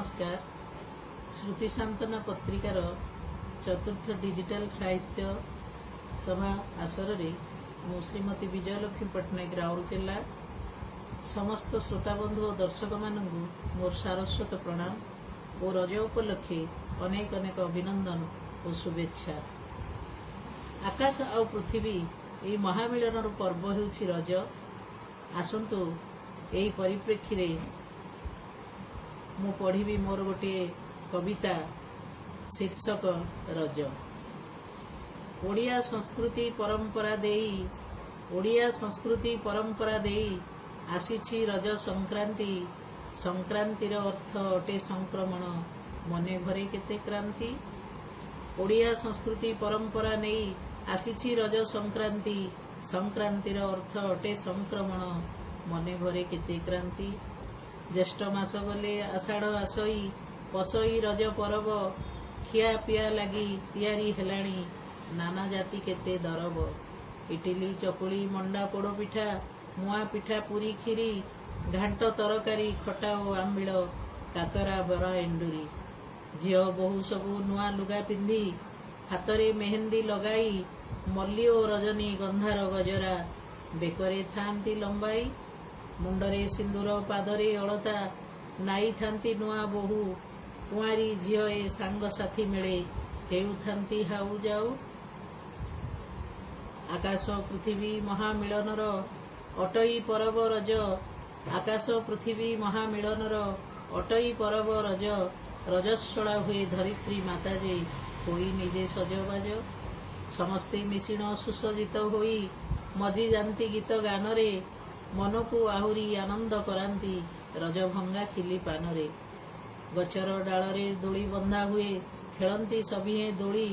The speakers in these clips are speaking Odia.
नमस्कार। श्रुति सांत्वना पत्रिकार चतुर्थ डिजिटल साहित्य सभा आसर रे मु श्रीमती विजयलक्ष्मी पट्टनायक राउरकेला समस्त श्रोताबंधु और दर्शक मानू मोर सारस्वत प्रणाम और रज उपलक्षे अनेक अनेक अभिनंदन और शुभेच्छा। आकाश आ पृथ्वी यही महामिलन पर्व होउछि रज। आसंतु यही परिप्रेक्षी रे मु पढ़ी मोर गोटे कविता शीर्षक रज। ओडिया संस्कृति परंपरा देई आसीछि रज संक्रांति। संक्रांतिर अर्थ अटे संक्रमण मने भरे केते क्रांति। ओडिया संस्कृति परंपरा नहीं आसीछि रज संक्रांति। संक्रांतिर अर्थ अटे संक्रमण मने भरे केते क्रांति। ज्येष्ठ मास गले आषाढ़ आसई पसई रज परब। खिया पिया लगी तैयारी हेलाणी नाना जाति केते दरब। इटिली चकुली मंडा पोड़ पिठा मुआ पिठा पूरी खीरी घांट तरकारी खटा और आंबिल काकरा बरा एंडुरी। झियो बहु सबू नुआ लुगा पिंधि हाथरे मेहंदी लगाई मल्ली और रजनी गंधार गजरा बेकरे थांती लंबाई। मुंडरे सिंदूर पादरे अलता नाई थांती नुआ बहु। कुआरी झियो ए सांग साथी मेले हेउ थांती हाउ जाऊ। आकाश पृथ्वी महामिलनर अटई परब रज। आकाश पृथ्वी महामिलनर अटई परब रज। रजस्वला हुए धरित्री माता जे होई निजे सजबाज। समस्ते मिश्रण सुसज्जित होई मजी जानती गीत गानरे मन को आहुरी आनंद करांती रज भंगा खिली पानरे। गचर डालरे दोली बंधा हुए खेलती सभिए दोली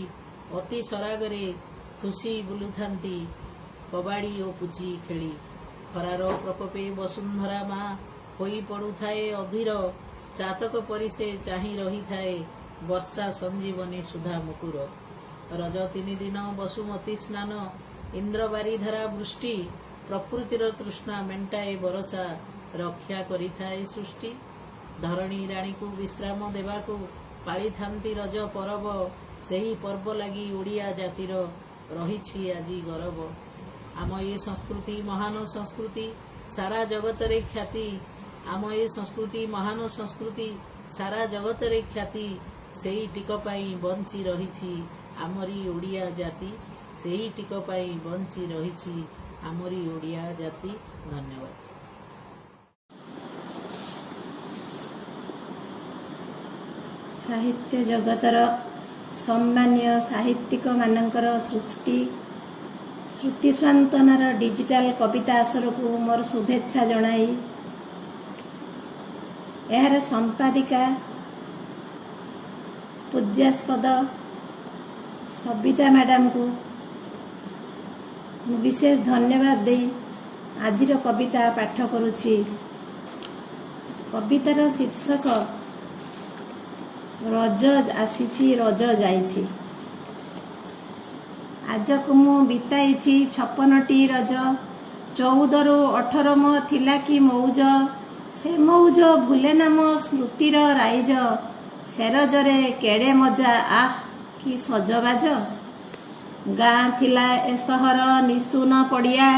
अति सरागरे खुशी बुलुथांती कबाड़ी और पुची खेली। खरार प्रकोपे वसुंधरा माँ होई पड़ुथाए अधीर चातक परि से चाही रही थाए वर्षा संजीवनी सुधा मुकुर। रज 3 दिन बसुमती स्नान इंद्र बारिधारा वृष्टि प्रकृतिर तृष्णा मेंटाए बरसा रक्षा करी थाए सृष्टि। धरणी राणी को विश्राम देवाको पाली थांती रज परब। सेही पर्व लगी ओडिया जातिर रहिछि आजी गौरव। आम ये संस्कृति महान संस्कृति सारा जगत रे ख्याति। आम ये संस्कृति महान संस्कृति सारा जगत रे ख्याति। सेही टिक पाई बंची रहिछि आमरी ओडिया जाति। सेही टिक पाई बंची रहिछि आमरी ओडिया जाति। धन्यवाद। साहित्य जगतर सम्मान्य साहित्यिक मानकर सृष्टि श्रुति सांत्वनार डिजिटल कविता आसर को मोर शुभेच्छा जनाई यार संपादिका पूज्यास्पद सबिता मैडम को विशेष धन्यवाद दे आजिर कविता पाठ करुछि। कवितार शीर्षक रज आसीछि रज जाइछि। आज को मु बिताइछि 56टी रज। 14 रु 18 म थिला कि मौज। से मौज भूले नाम स्मृतिर राइज। से रजरे केड़े मजा आह कि सजबाज। गाँ थिला ए सहर निशुन पड़िया।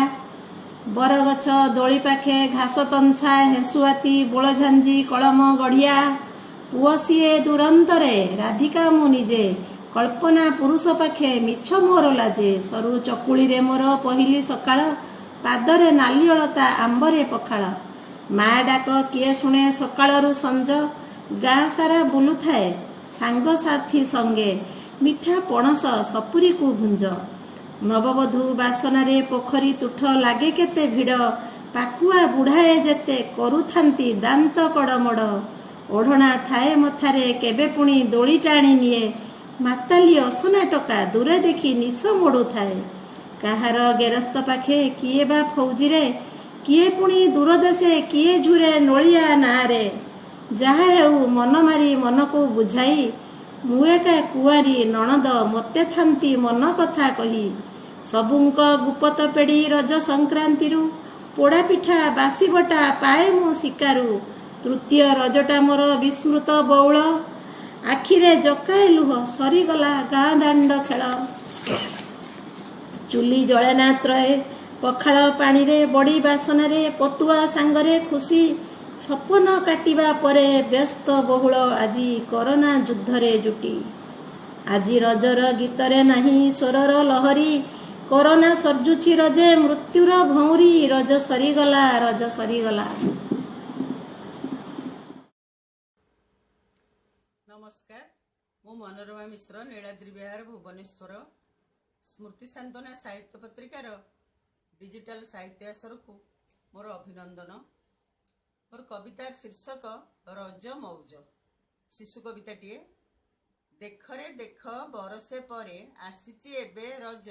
बरगछ दोली पाखे घास तंछा हेसुआती बोलझांझी कलम गढ़िया। पुओ सीए दुरंतरे राधिका मु निजे कल्पना पुरुष पाखे मिछ मोर लाजे। सरु चकुली रे मोर पहिली सकाळ पादरे नाली अलता आंबरे पखाळ। मा डाक किए शुणे सकाळरू संज। गाँ सारा बुलु थाए सांग साथी संगे मिठा पणस सपुरी को भुंज। नववधू बासनारे पोखरी तुठ लागे केते भिड़। पाकुआ बुढ़ाए जेते करुथांती दांत कड़मड़। ओढ़ना थाए मथारे केबे पुणी दोली टाणी निए। माताली असना टका दूरे देखी निश मोड़ू थाए। काहार गेरस्त पाखे किए बा फौजीरे किए पुणी दूर देशे किए झुरे नोलिया नारे। जहा हेउ मन मारी मन को बुझाई मुएका कुआरी नणद मते थांती मन कथा कही। सबुंक गुपत पेड़ी रज संक्रांति पोड़ा पिठा बासी बटा पाए मु शिकारु। ତୃତୀୟ ରଜଟା ମୋର ବିସ୍ମୃତ ବଉଳ, ଆଖିରେ ଜକାଏ ଲୁହ, ସରିଗଲା ଗାଁ ଦାଣ୍ଡ ଖେଳ। ଚୁଲି ଜଳେନା ତ୍ରୟେ, ପଖାଳ ପାଣିରେ ବଡ଼ି ବାସନାରେ, ପତୁଆ ସାଙ୍ଗରେ ଖୁସି, ଛପନ କାଟିବା ପରେ ବ୍ୟସ୍ତ ବହୁଳ ଆଜି କରୋନା ଯୁଦ୍ଧରେ ଜୁଟି। ଆଜି ରଜର ଗୀତରେ ନାହିଁ ସ୍ୱରର ଲହରୀ, କରୋନା ସର୍ଜୁଛି ରଜେ ମୃତ୍ୟୁର ଭଉଁରୀ, ରଜ ସରିଗଲା, ରଜ ସରିଗଲା। नमस्कार, मु मनोरमा मिश्र, नीलाद्रि विहार, भुवनेश्वर। स्मृति सांत्वना साहित्य पत्रिकार डिजिटल साहित्य आसर को मोर अभिनंदन। मोर कवितार शीर्षक रज मौज। शिशु कविताटीए। देखरे देख बरसे परे आसीची एबे रज,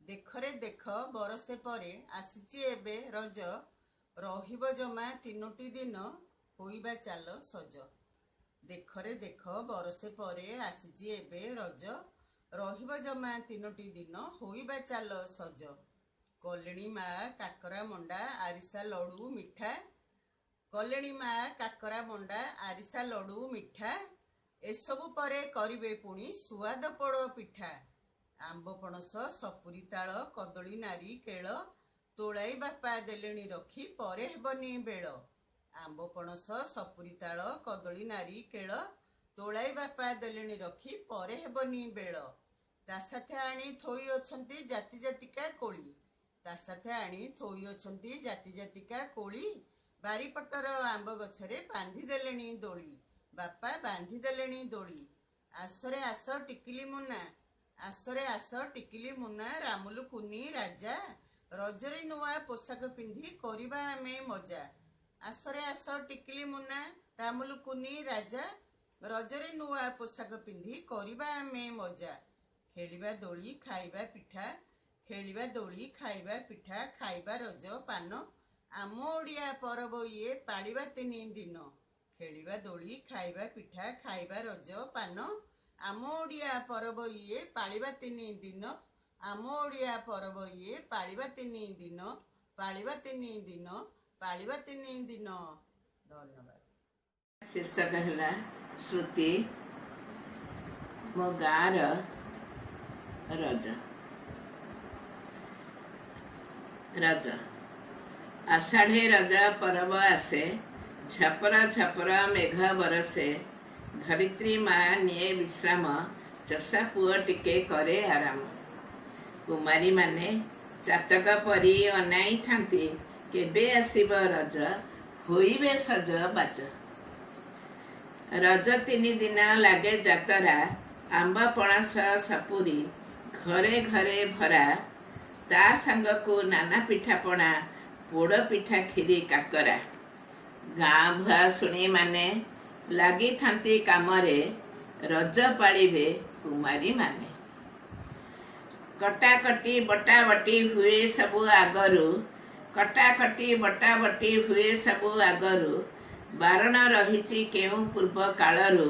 देखरे देख बरसे परे आसीची एबे रज, रहिब जमा तीनोटी दिन होइबा चाल सज। देखरे देख बरसे परे आसीची एबे रज, रहिब जमा तीनोटी दिन होइबा चाल सज। कलेणी मा काकरा मंडा आरिसा लडू मिठा, कलेणी मा काकरा मंडा आरिसा लडू मिठा, एसबु परे करिबे पुणी सुआद पोड़ पिठा। आंब पणस सपुरी ताल कदली नारी केळ, तोलाई बापा देलेणी रखी परे हेबनी बेळ। आंब पणस सपुरी ताल कदली नारी केळ, तोलाई बापा देलेणी रखी परे हेबनी बेळ। ता साथे आनी थोई अछंती जाति जातिका कोली, ता साथे आनी थोई अछंती जाति जातिका कोली, बारीपटर आंब गछरे बांधी देलेणी दोली, बापा बांधी देलेणी दोली। आसरे आस टिकिली मुना, आसरे आस टिकिली मुना, रामुलु कुनी राजा, रजरे नुआ पोशाक पिंधि करिबा आमे मजा। आसरे आस टिकिली मुना, रामुलु कुनी राजा, रजरे नुआ पोशाक पिंधि करिबा आमे मजा। खेलिबा दोली खाइबा पिठा, खेलिबा दोली खाइबा पिठा, खाइबा रज पान, आम ओडिया परब ये पालिबा तीनी दिन। खेलिबा दोली खाइबा पिठा, खाइबा रज पान, आम ओडिया परब ये पालिबा तीनी दिन। आम ओडिया परब ये पालिबा तीनी दिन, पालिबा तीनी दिन, पालिबा तीनी दिन। धन्यवाद। शीर्षक है श्रुति। मो गाँव रज रज आषाढ़े रज परब आसे, झपर झपर मेघ बरसे, धरित्री माँ निये विश्राम, चषा पुओ टिके करे आराम। कुमारी माने चातक परी अनाई थांती, केबे आसिब रज, होइबे सज बाज। रज 3 दिन लागे जातरा, आंब पणास सपुरी घरे घरे भरा, ता सांगकु नाना पिठा पणा, पोड़ पिठा खीरी काकरा। गाँ भुआ शुणी माने लगी थांती कामरे, रज पालिबे कुमारी माने। कटाकटी बटा बटी हुए सबु आगरु, कटाकटी बटा बटी हुए सबु आगरु, बारण रहिछि केउ पूर्व कालरु।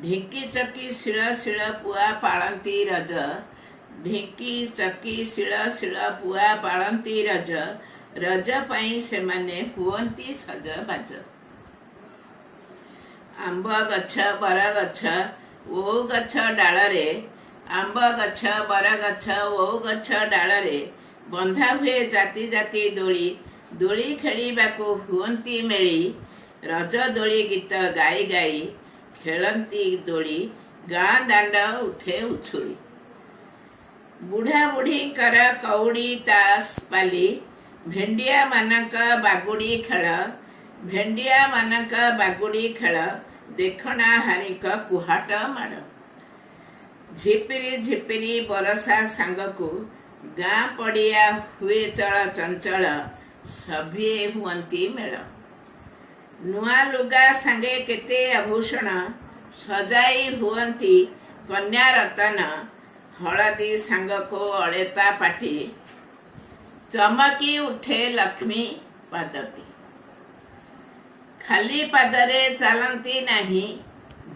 ढिंकी चकी शिल शिल पुआ पाळंती रज, ढिंकी चकी शिल शिल पुआ पाळंती रज, रज पाई सेमाने हुअंती सज बाज। आंब गछ बर गछ ओ गछ डालरे, आंब गछ बर गछ ओ गछ डालरे, बंधा हुए जाति जाति दोली, दोली खेलिबाकु हुअंती मेली। रज दोली गीत गाई गाई, खेलंती दोली, गाँ दांड उठे उछुली। बुढ़ा बुढ़ी कर कौड़ी तास पाली, भेंडिया मानक बागुड़ी खेल, भेंडिया मानक बागुड़ी खेल, देखना हानिक कुहाट माड़। झिपिरी झिपिरी बरसा सांगकु, गाँ पड़िया हुए चल चंचल, सभे हुअंती मेल। नुआ लुगा सांगे केते आभूषण, सजाई हुअंती कन्या रतन, हलदी सांगको अलेता पाटी, चमकी उठे लक्ष्मी पादटी। खाली पादरे चलती नहीं,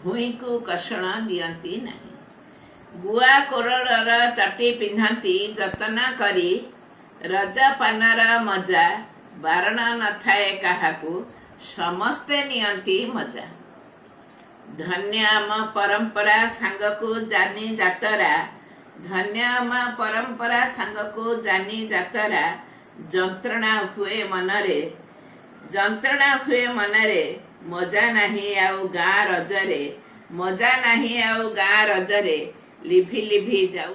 भूई को कषण दियंती नहीं। गुआ कोरड़र चटी पिंधती जतन करी, रज पानर मजा बारण न थाए काहाकू, ସମସ୍ତେ ନିଅନ୍ତି ମଜା। ଧନ୍ୟ ଆମ ପରମ୍ପରା ସାଙ୍ଗକୁ ଜାନି ଯାତରା, ଧନ୍ୟ ଆମ ପରମ୍ପରା ସାଙ୍ଗକୁ ଜାନି ଯାତରା, ଯନ୍ତ୍ରଣା ହୁଏ ମନରେ, ଯନ୍ତ୍ରଣା ହୁଏ ମନରେ, ମଜା ନାହିଁ ଆଉ ଗାଁ ରଜରେ, ମଜା ନାହିଁ ଆଉ ଗାଁ ରଜରେ, ଲିଭି ଲିଭି ଯାଉ।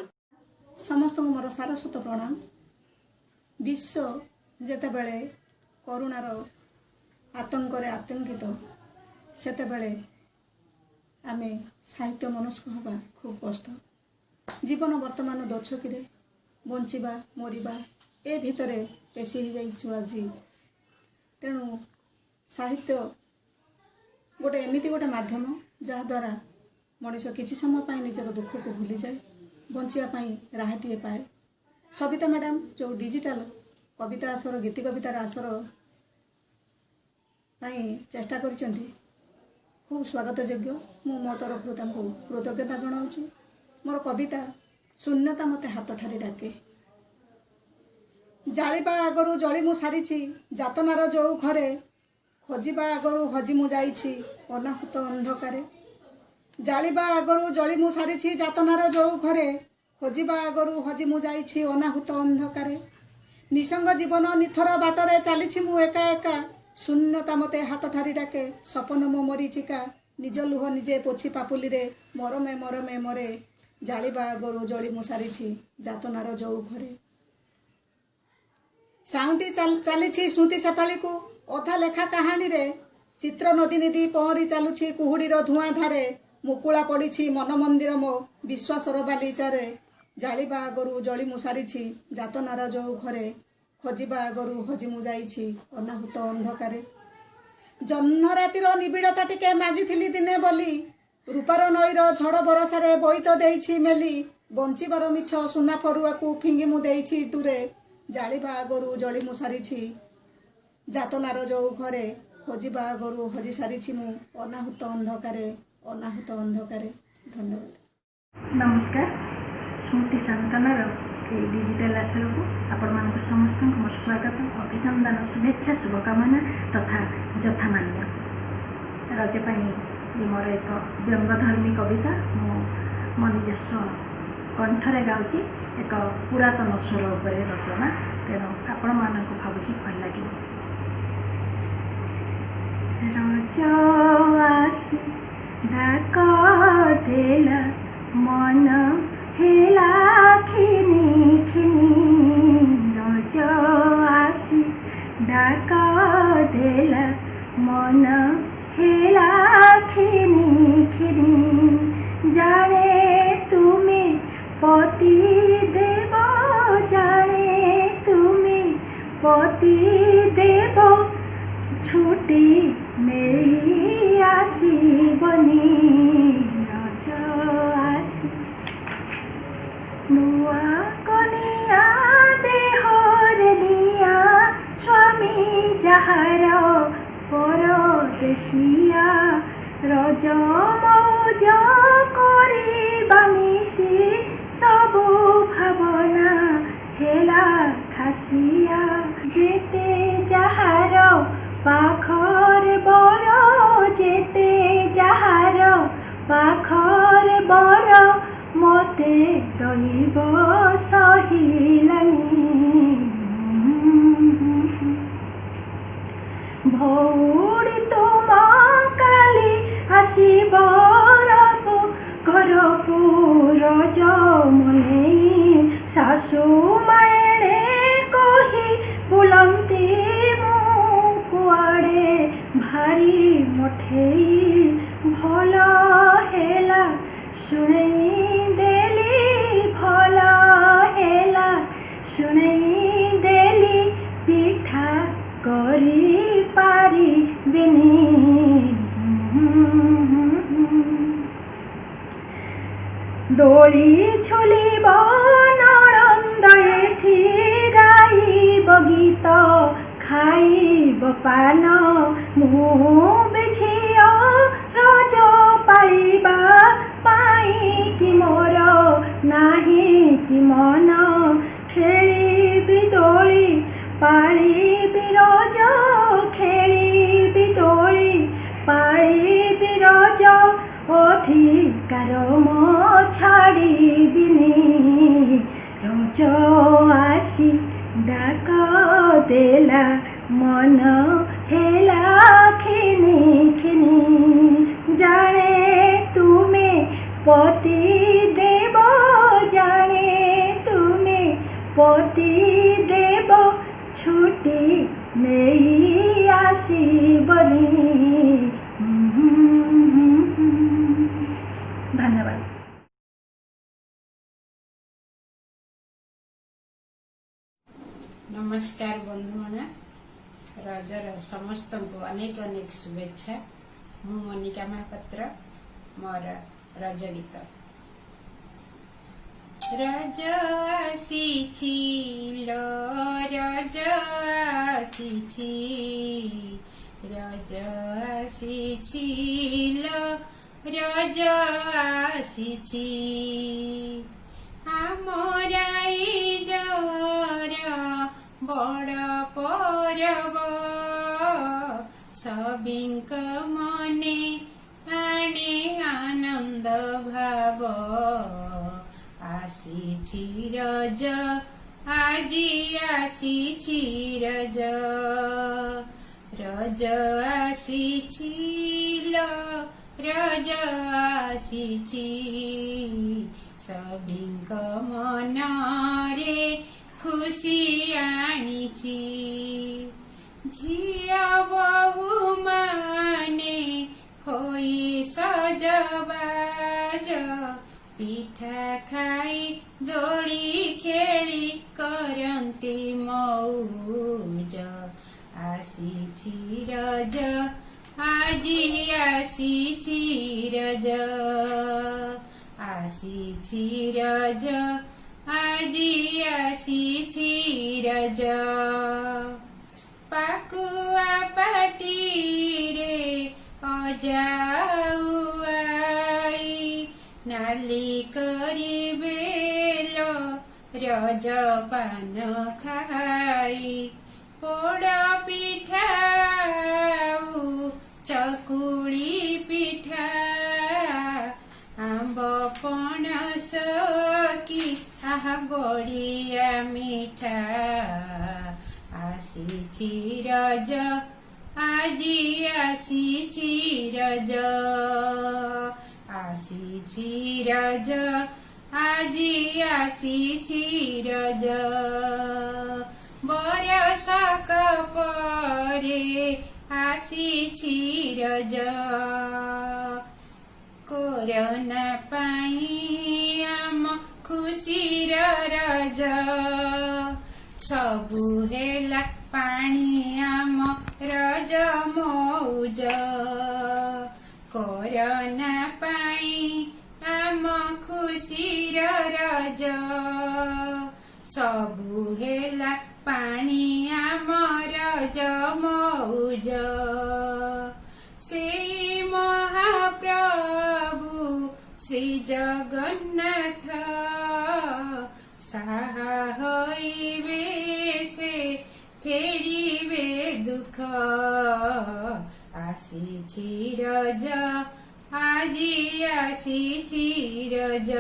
ସମସ୍ତଙ୍କୁ ମୋର ସାରସ୍ୱତ ପ୍ରଣାମ। ବିଶ୍ୱ ଯେତେବେଳେ କରୁଣାର ଆତଙ୍କରେ ଆତଙ୍କିତ, ସେତେବେଳେ ଆମେ ସାହିତ୍ୟ ମନସ୍କ ହେବା ଖୁବ୍ କଷ୍ଟ। ଜୀବନ ବର୍ତ୍ତମାନ ଦୋଛକିରେ, ବଞ୍ଚିବା ମରିବା ଏ ଭିତରେ ପେଶି ହେଇଯାଇଛୁ ଆଜି। ତେଣୁ ସାହିତ୍ୟ ଗୋଟେ ଏମିତି ଗୋଟେ ମାଧ୍ୟମ ଯାହାଦ୍ୱାରା ମଣିଷ କିଛି ସମୟ ପାଇଁ ନିଜର ଦୁଃଖକୁ ଭୁଲିଯାଏ, ବଞ୍ଚିବା ପାଇଁ ରାହାଟିଏ ପାଏ। ସବିତା ମ୍ୟାଡ଼ାମ୍ ଯେଉଁ ଡିଜିଟାଲ କବିତା ଆସର, ଗୀତି କବିତାର ଆସର ପାଇଁ ଚେଷ୍ଟା କରିଛନ୍ତି, ଖୁବ୍ ସ୍ୱାଗତଯୋଗ୍ୟ। ମୁଁ ମୋ ତରଫରୁ ତାଙ୍କୁ କୃତଜ୍ଞତା ଜଣାଉଛି। ମୋର କବିତା ଶୂନ୍ୟତା ମୋତେ ହାତ ଠାରି ଡାକେ। ଜାଳିବା ଆଗରୁ ଜଳି ମୁଁ ସାରିଛି ଯାତନାର ଯେଉଁ ଘରେ, ଖୋଜିବା ଆଗରୁ ହଜି ମୁଁ ଯାଇଛି ଅନାହୁତ ଅନ୍ଧକାରେ। ଜାଳିବା ଆଗରୁ ଜଳି ମୁଁ ସାରିଛି ଯାତନାର ଯେଉଁ ଘରେ, ଖୋଜିବା ଆଗରୁ ହଜି ମୁଁ ଯାଇଛି ଅନାହୁତ ଅନ୍ଧକାରେ। ନିସଙ୍ଗ ଜୀବନ ନିଥର ବାଟରେ ଚାଲିଛି ମୁଁ ଏକା ଏକା, ଶୂନ୍ୟତା ମୋତେ ହାତ ଠାରି ଡାକେ ସପନ ମୋ ମରିଚିକା। ନିଜ ଲୁହ ନିଜେ ପୋଛି ପାପୁଲିରେ ମରମେ ମରମେ ମରେ, ଜାଳିବା ଆଗରୁ ଜଳି ମୁଁ ସାରିଛି ଯାତନାର ଯେଉଁ ଘରେ। ସାଉଁଟି ଚାଲିଛି ସ୍ମୃତି ସେପାଳିକୁ ଅଧା ଲେଖା କାହାଣୀରେ, ଚିତ୍ର ନଦୀ ନିଧି ପହଁରି ଚାଲୁଛି କୁହୁଡ଼ିର ଧୂଆଁ ଧାରେ, ମୁକୁଳା ପଡ଼ିଛି ମନ ମନ୍ଦିର ମୋ ବିଶ୍ୱାସର ବାଲିଚାରେ। ଜାଳିବା ଆଗରୁ ଜଳି ମୁଁ ସାରିଛି ଯାତନାର ଯେଉଁ ଘରେ, ଖୋଜିବା ଆଗରୁ ହଜି ମୁଁ ଯାଇଛି ଅନାହୁତ ଅନ୍ଧକାରେ। ଜହ୍ନ ରାତିର ନିବିଡ଼ତା ଟିକେ ମାଗିଥିଲି ଦିନେ ବୋଲି, ରୂପାର ନଈର ଝଡ଼ ବରସାରେ ବୋଇତ ଦେଇଛି ମେଲି, ବଞ୍ଚିବାର ମିଛ ସୁନା ଫରୁଆକୁ ଫିଙ୍ଗି ମୁଁ ଦେଇଛି ଦୂରେ। ଜାଳିବା ଆଗରୁ ଜଳି ମୁଁ ସାରିଛି ଯାତନାର ଯେଉଁ ଘରେ, ଖୋଜିବା ଆଗରୁ ହଜି ସାରିଛି ମୁଁ ଅନାହୁତ ଅନ୍ଧକାରେ, ଅନାହୁତ ଅନ୍ଧକାରେ। ଧନ୍ୟବାଦ। ନମସ୍କାର। ସ୍ମୃତି ସାନ୍ତନାର এই ডিজিটাল ଆସରକୁ ଆପଣମାନଙ୍କୁ ସମସ୍ତଙ୍କୁ ମୋର ସ୍ୱାଗତ, ଅଭିନନ୍ଦନ, ଶୁଭେଚ୍ଛା, ଶୁଭକାମନା ତଥା ଯଥାମାନ୍ୟ। ରଜ ପାଇଁ ଏ ମୋର ଏକ ବ୍ୟଙ୍ଗଧର୍ମୀ କବିତା ମୁଁ ମୋ ନିଜସ୍ୱ କଣ୍ଠରେ ଗାଉଛି। ଏକ ପୁରାତନ ସ୍ୱର ଉପରେ ରଚନା, ତେଣୁ ଆପଣମାନଙ୍କୁ ଭାବୁଛି ଭଲ ଲାଗିବ। ରଜ ଆସି ଡାକ ଦେଲା ମନ ହେଲା ଖିନି ଖିନି, ରଜ ଆସି ଡାକ ଦେଲା ମନ ହେଲା ଖିନି ଖିନି। ଜାଣେ ତୁମେ ପତି ଦେବ, ଜାଣେ ତୁମେ ପତି ଦେବ, ଛୁଟି ନେଇ ଆସିବନି। ରଜ ଆସି ନୂଆ କନିଆ ଦେହରେ ନିଆ, ସ୍ୱାମୀ ଯାହାର ପରଦେଶିଆ, ରଜ ମଉଜ କରିବା ମିଶି ସବୁ ଭାବନା ହେଲା ଖାସିଆ। ଯେତେ ଯାହାର ପାଖରେ ବର, ଯେତେ ଯାହାର ପାଖରେ ବର, ମୋତେ ଦଇବ ସହିଲାନି। ଭଉଣୀ ତୁମ କାଲି ଆସିବ ଘରକୁ ରଜ ମନେଇ, ଶାଶୁ ମାଏଣେ କହି ବୁଲନ୍ତି ମୁଁ କୁଆଡ଼େ ଭାରି ମଠେଇ। ଭଲ ହେଲା ଶୁଣେଇ ଦେଲି, ଭଲ ହେଲା ଶୁଣେଇ ଦେଲି, ପିଠା କରି ପାରିବିନି। ଦୋଳି ଝୁଲିବ ନଣନ୍ଦ ଏଠି, ଗାଇବ ଗୀତ ଖାଇବ ପାନ, ମୁଁ ବି ଝିଅ ରଜ ପାଳିବା ପାଇଁ କି ମୋର ନାହିଁ କି ମନ। ଖେଳିବି ଦୋଳି ପାଳିବି ରଜ, ଖେଳିବି ଅଧିକାର ମୋ ଛାଡ଼ିବିନି ରଜ ଆସି ଡାକ ଦେଲା ମନ ହେଲା ଖିନି ଖିନି ଜାଣେ ତୁମେ ପତି ଦେବ ଜାଣେ ତୁମେ ପତି ଦେବ ଛୁଟି ନେଇ ଆସିବନି। ଧନ୍ୟବାଦ। नमस्कार बंधुगण रजर समस्त को अनेक अनेक शुभेच्छा। मु मोनिका महापात्र मोर रज गीत। रज आसीछि लो रज आसीछि रज आसीछि लो रज आसीछि आमर इजर बड़ परब सबिंक मने आणे आनंद भाव आसीछि रज आजी आसीछि रज रज आसीछि लो रज आसीछि सबिंक मनरे खुशी आनिछि झिया बहु माने होई सजबाज पिठा खाई दोली खेली करंती मौज आसीछि रज आजी आसीछि रज आसीछि रज आजी आसीछि रज पाकुआ पाटीरे अजाउआई नाली करिबेलो रज पान खाई पोड़ पिठा चकुली पिठा आंब पणस की आहा बड़िया मिठा आसीछि रज आजी आसीछि रज आसीछि रज आजी आसीछि रज बरसक परे आसीछि रज कोरोना पाई आम खुशीर रज सबु हेला पानी आम रज मौज कोरोना पाई आम खुशीर रज सबु हेला पानी आम रज मौज सेई महाप्रभु श्री जगन्नाथ साहा होइबे से फेरिबे दुख आसीछि रज आजी आसीछि रज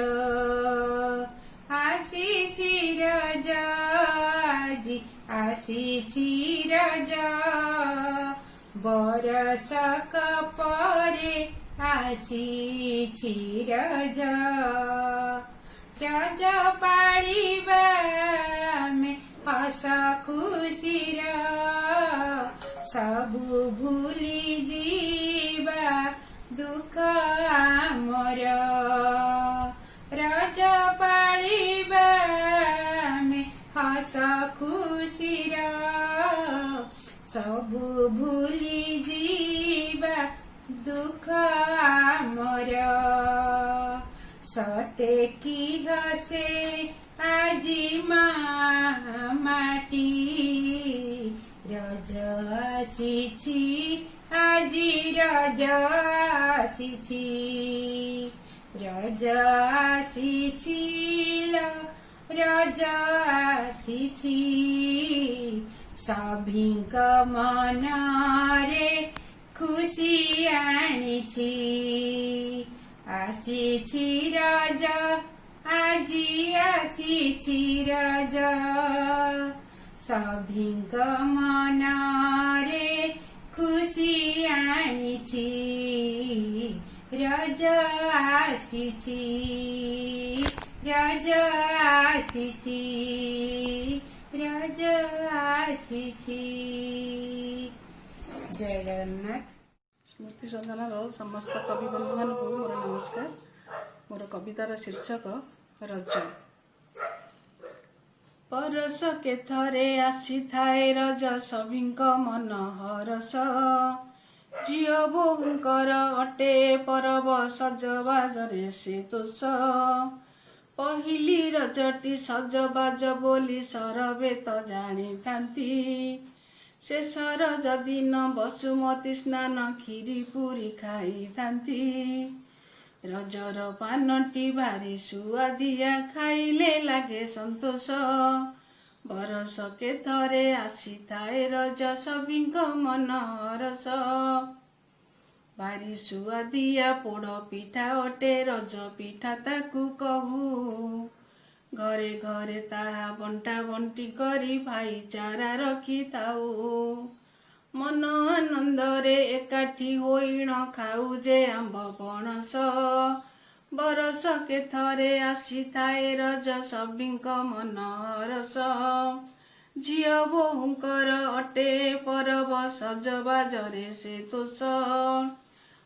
आसीछि रज आजी आसीछि रज बरसक परे आसीछि रज रज पाळिबा में हस खुशीर सबु भूली जीवा दुख आमर रज पाळिबा में हस खुशीर सबु भूली जीवा दुख आमर सते की हसे आजी माटी रज आसीछि आजी रज आसीछि रज आसीछि रज आसीछि सभिंक मनरे खुशी आनिछि ଆସିଛି ରଜ ଆଜି ଆସିଛି ରଜ ସଭିଙ୍କ ମନରେ ଖୁସି ଆଣିଛି ରଜ ଆସିଛି ରଜ ଆସିଛି ରଜ ଆସିଛି। ଜୟ ଜଗନ୍ନାଥ। ସ୍ମୃତି ସଦନର ସମସ୍ତ କବି ବନ୍ଧୁମାନଙ୍କୁ ମୋର ନମସ୍କାର। ମୋର କବିତାର ଶୀର୍ଷକ ରଜ। ପରଶ କେଥରେ ଆସିଥାଏ ରଜ ସଭିଙ୍କ ମନ ହରସ ଝିଅ ବୋହୂଙ୍କର ଅଟେ ପରବ ସଜବାଜରେ ସେ ତୋଷ ପହିଲି ରଜଟି ସଜବାଜ ବୋଲି ସରବେ ତ ଜାଣିଥାନ୍ତି ଶେଷ ରଜ ଦିନ ବସୁମତୀ ସ୍ନାନ କ୍ଷୀରି ପୁରୀ ଖାଇଥାନ୍ତି ରଜର ପାନଟି ଭାରି ସୁଆଦିଆ ଖାଇଲେ ଲାଗେ ସନ୍ତୋଷ ବରଷ କେଥରେ ଆସିଥାଏ ରଜ ସଭିଙ୍କ ମନ ହରସ ଭାରି ସୁଆଦିଆ ପୋଡ଼ ପିଠା ଅଟେ ରଜ ପିଠା ତାକୁ କହୁ ଘରେ ଘରେ ତାହା ବଣ୍ଟା ବଣ୍ଟି କରି ଭାଇଚାରା ରଖିଥାଉ ମନ ଆନନ୍ଦରେ ଏକାଠି ହୋଇଣ ଖାଉ ଯେ ଆମ୍ବ ପଣସ ବରଷ କେଥରେ ଆସିଥାଏ ରଜ ସଭିଙ୍କ ମନ ହରସ ଝିଅ ବୋହୂଙ୍କର ଅଟେ ପରବ ସଜବାଜରେ ସେ ତୋଷ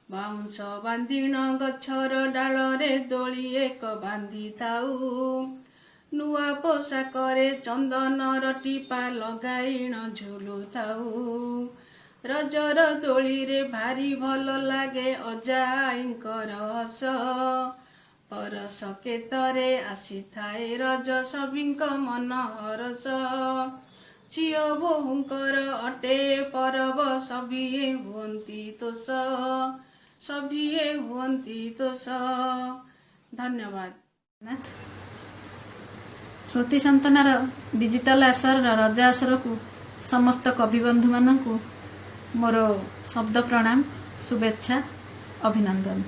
ବାଉଁଶ ବାନ୍ଧିଣ ଗଛର ଡାଳରେ ଦୋଳି ଏକ ବାନ୍ଧିଥାଉ ନୂଆ ପୋଷାକରେ ଚନ୍ଦନର ଟିପା ଲଗାଇଣ ଝୁଲୁଥାଉ ରଜର ଦୋଳିରେ ଭାରି ଭଲ ଲାଗେ ଅଜା ଆଈଙ୍କର ହସ ପରଶ କେତରେ ଆସିଥାଏ ରଜ ସଭିଙ୍କ ମନ ହରସ ଝିଅ ବୋହୂଙ୍କର ଅଟେ ପରବ ସଭିଏ ହୁଅନ୍ତି ତୋଷ ସଭିଏ ହୁଅନ୍ତି ତୋଷ। ଧନ୍ୟବାଦ। ସ୍ମୃତି ସନ୍ତନାର ଡିଜିଟାଲ ଆସରର ରଜ ଆସରକୁ ସମସ୍ତ କବିବନ୍ଧୁମାନଙ୍କୁ ମୋର ଶବ୍ଦ ପ୍ରଣାମ शुभेच्छा अभिनंदन।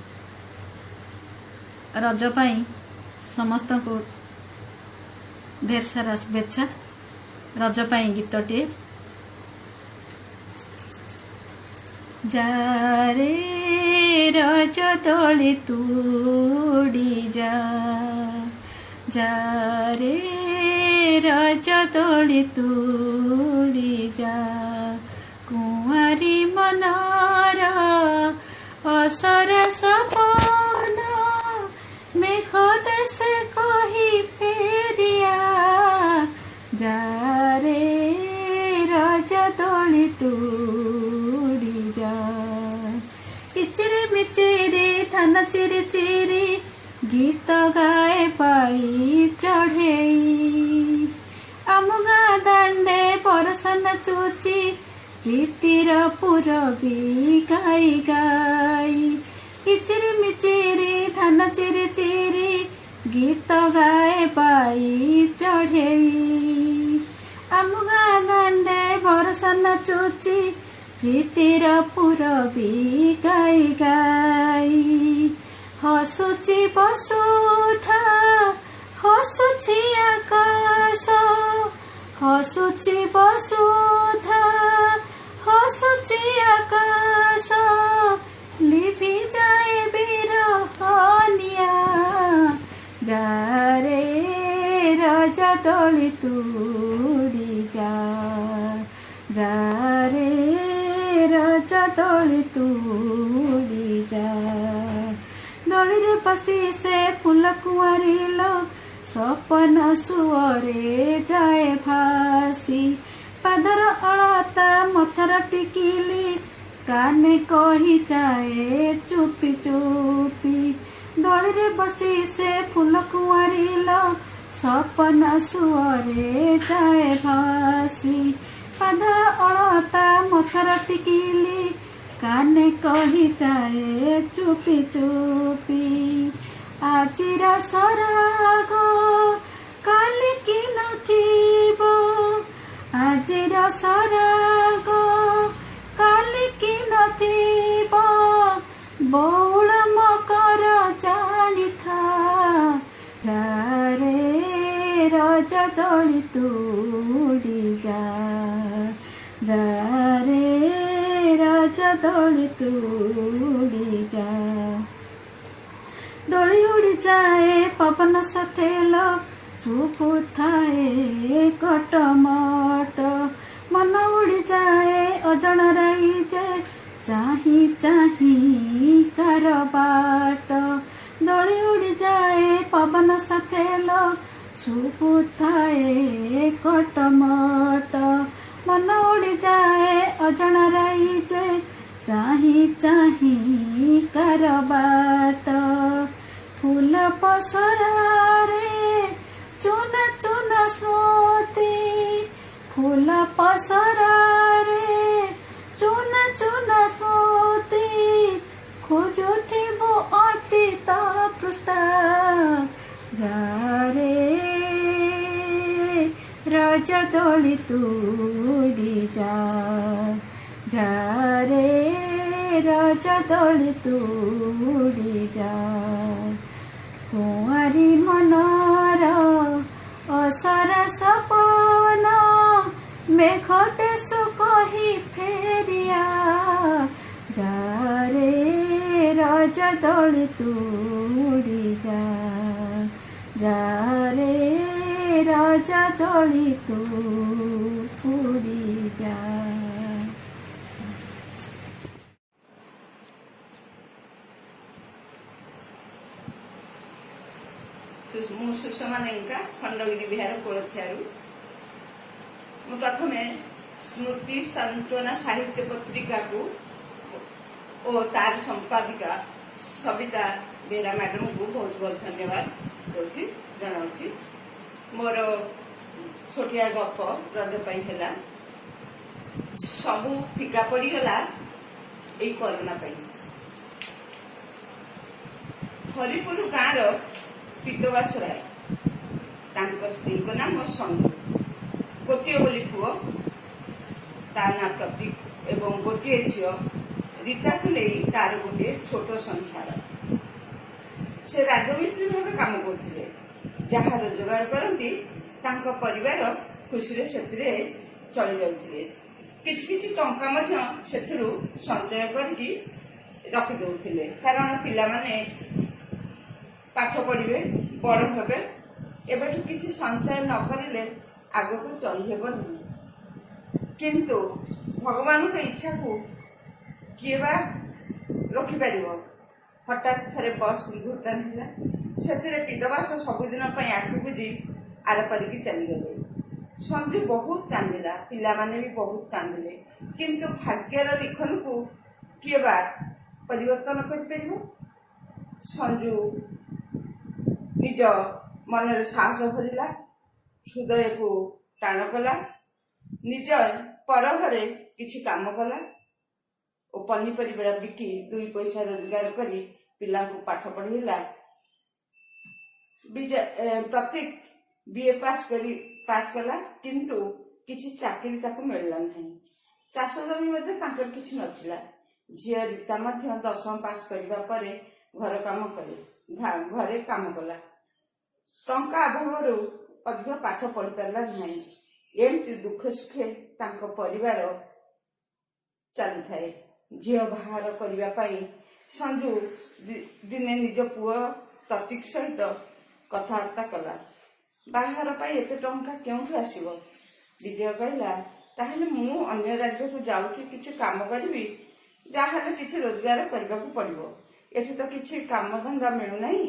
रज पाई समस्त को ढेर सारा शुभेच्छा। रज पाई गीतटे जा रे रज तोली तुड़ी जा जा रे रज तोली तुड़ी जा कुंवारी मनर असर सपन मेघ देश कही फेरिया जा रे रज तोली तुड़ी जा इचिरी मिचिरी थान चिरी चिरी गीत गाए पाई चढ़ेई आम गाँ दांडे परसन चुची प्रीतिर पुरबी गाई गाई इचिरी मिचिरी धान चिरी चिरी गीत गाए पाई चढ़ेई आम गाँ दांडे परसन चुची प्रीतिर पुरबी गाई गाई हसुची बसुधा हसुची आकाश हसुची बसुधा हसुची आकाश लिभि जाए बिरहनिया जा रे रजा तोली तुड़ी जा जा रे रजा तोली तुड़ी जा दली रे बसी से फूल कुआरी लो सपन सुअरे जाए भासी पादर अलता मथर टिकिली काने कही जाए चुपी चुपी दली रे बसी से फूल कुआरी लो सपन सुअरे जाए भासी पादर अलता मथर टिकिली काने कही जाए चुपी चुपी आजिर सराग काली कि नथिबो आजिर सराग काली कि नथिबो बौल मकर जा ରଜ ଦୋଳି ତୁଡ଼ି ଯା ଯା ରେ ରଜ ଦୋଳି ତୁଡ଼ି ଯା। ଦୋଳି ଉଡ଼ି ଯାଏ ପବନ ସତେଲ ଶୁଭୁଥାଏ କଟମଟ ମନ ଉଡ଼ି ଯାଏ ଅଜଣା ରାଇଜେ ଚାହିଁ ଚାହିଁ କାର ବାଟ। ଦୋଳି ଉଡ଼ି ଯାଏ ପବନ ସତେଲ ଶୁଭୁଥାଏ କଟମଟ ମନ ଉଡ଼ି ଯାଏ ଅଜଣା ରାଇଜେ ଚାହିଁ ଚାହିଁ କାର ବାଟ। ଫୁଲ ପସରାରେ ଚୁନା ଚୁନା ସ୍ମୃତି ଫୁଲ ପସରାରେ ଚୁନା ଚୁନା ସ୍ମୃତି ଖୋଜୁଥିବ ଅତୀତ ପୃଷ୍ଠା ଯାରେ ରଜ ଦୋଳି ତୁଡ଼ି ଯା ଯାରେ ରଜ ଦୋଳି ତୁଡ଼ି ଯା। କୁଆରୀ ମନର ଅସରା ସପନ ମେଘ ଦେଶୁ କହି ଫେରିଆ ଯାରେ ରଜ ଦୋଳି ତୁଡ଼ି ଯା ଯାରେ ରଜ ଦୋଳି ତୁଡ଼ି ଯା। ମୁଁ ସୁଷମା ଲେଙ୍କା ଖଣ୍ଡଗିରି ବିହାର କୋଳଥିଆରୁ। ମୁଁ ପ୍ରଥମେ ସ୍ମୃତି ସାନ୍ତ୍ୱନା ସାହିତ୍ୟ ପତ୍ରିକାକୁ ଓ ତାର ସମ୍ପାଦିକା ସବିତା ବେହେରା ମ୍ୟାଡମଙ୍କୁ ବହୁତ ବହୁତ ଧନ୍ୟବାଦ ଦଉଛି ଜଣାଉଛି। ମୋର ଛୋଟିଆ ଗପ ରଜ ପାଇଁ ହେଲା। ସବୁ ଫିକା ପଡ଼ିଗଲା ଏଇ କରୋନା ପାଇଁ। ହରିପୁର ଗାଁର ପିତବାସ ରାୟ ତାଙ୍କ ସ୍ତ୍ରୀଙ୍କ ନାମ ସଞ୍ଜୁ। ଗୋଟିଏ ବୋଲି ପୁଅ ତା ନାଁ ପ୍ରତୀକ ଏବଂ ଗୋଟିଏ ଝିଅ ରୀତାକୁ ନେଇ ତାର ଗୋଟିଏ ଛୋଟ ସଂସାର। ସେ ରାଜମିସ୍ତ୍ରୀ ଭାବେ କାମ କରୁଥିଲେ। ଯାହା ରୋଜଗାର କରନ୍ତି ତାଙ୍କ ପରିବାର ଖୁସିରେ ସେଥିରେ ଚଳି ଯାଉଥିଲେ। କିଛି କିଛି ଟଙ୍କା ମଧ୍ୟ ସେଥିରୁ ସଞ୍ଚୟ କରିକି ରଖିଦେଉଥିଲେ, କାରଣ ପିଲାମାନେ ପାଠ ପଢିବେ, ବଡ଼ ହେବେ। ଏବେଠୁ କିଛି ସଞ୍ଚୟ ନ କରିଲେ ଆଗକୁ ଚଳିହେବ ନାହିଁ। କିନ୍ତୁ ଭଗବାନଙ୍କ ଇଚ୍ଛାକୁ କିଏ ବା ରଖିପାରିବ? ହଠାତ୍ ଥରେ ବସ୍ ଦୁର୍ଘଟଣା ହେଲା। ସେଥିରେ ପିତବାସ ସବୁଦିନ ପାଇଁ ଆଖି ବୁଜି ଆରପାରିକି ଚାଲିଗଲେ। ସଞ୍ଜୁ ବହୁତ କାନ୍ଦିଲା, ପିଲାମାନେ ବି ବହୁତ କାନ୍ଦିଲେ। କିନ୍ତୁ ଭାଗ୍ୟର ଲିଖନକୁ କିଏ ବା ପରିବର୍ତ୍ତନ କରିପାରିବ? ସଞ୍ଜୁ ନିଜ ମନରେ ସାହସ ଭରିଲା, ହୃଦୟକୁ ଟାଣ କଲା, ନିଜ ପର ଘରେ କିଛି କାମ କଲା ଓ ପନିପରିବା ବିକି 2 ପଇସା ରୋଜଗାର କରି ପିଲାଙ୍କୁ ପାଠ ପଢ଼େଇଲା। ପ୍ରତୀକ BA ପାସ୍ କଲା, କିନ୍ତୁ କିଛି ଚାକିରି ତାକୁ ମିଳିଲା ନାହିଁ। ଚାଷ ଜମି ମଧ୍ୟ ତାଙ୍କର କିଛି ନଥିଲା। ଝିଅ ରୀତା ମଧ୍ୟ 10ମ ପାସ୍ କରିବା ପରେ ଘରେ କାମ କଲା। ଟଙ୍କା ଅଭାବରୁ ଅଧିକ ପାଠ ପଢି ପାରିଲା ନାହିଁ। ଏମିତି ଦୁଃଖେ ସୁଖେ ତାଙ୍କ ପରିବାର ଚାଲିଥାଏ। ଝିଅ ବାହାର କରିବା ପାଇଁ ସଞ୍ଜୁ ଦିନେ ନିଜ ପୁଅ ପ୍ରତୀକ ସହିତ କଥାବାର୍ତ୍ତା କଲା। ବାହାର ପାଇଁ ଏତେ ଟଙ୍କା କେଉଁଠୁ ଆସିବ? ବିଜୟ କହିଲା, ତାହେଲେ ମୁଁ ଅନ୍ୟ ରାଜ୍ୟକୁ ଯାଉଛି, କିଛି କାମ କରିବି, ଯାହାହେଲେ କିଛି ରୋଜଗାର କରିବାକୁ ପଡିବ। ଏଠି ତ କିଛି କାମଧନ୍ଦା ମିଳୁନାହିଁ।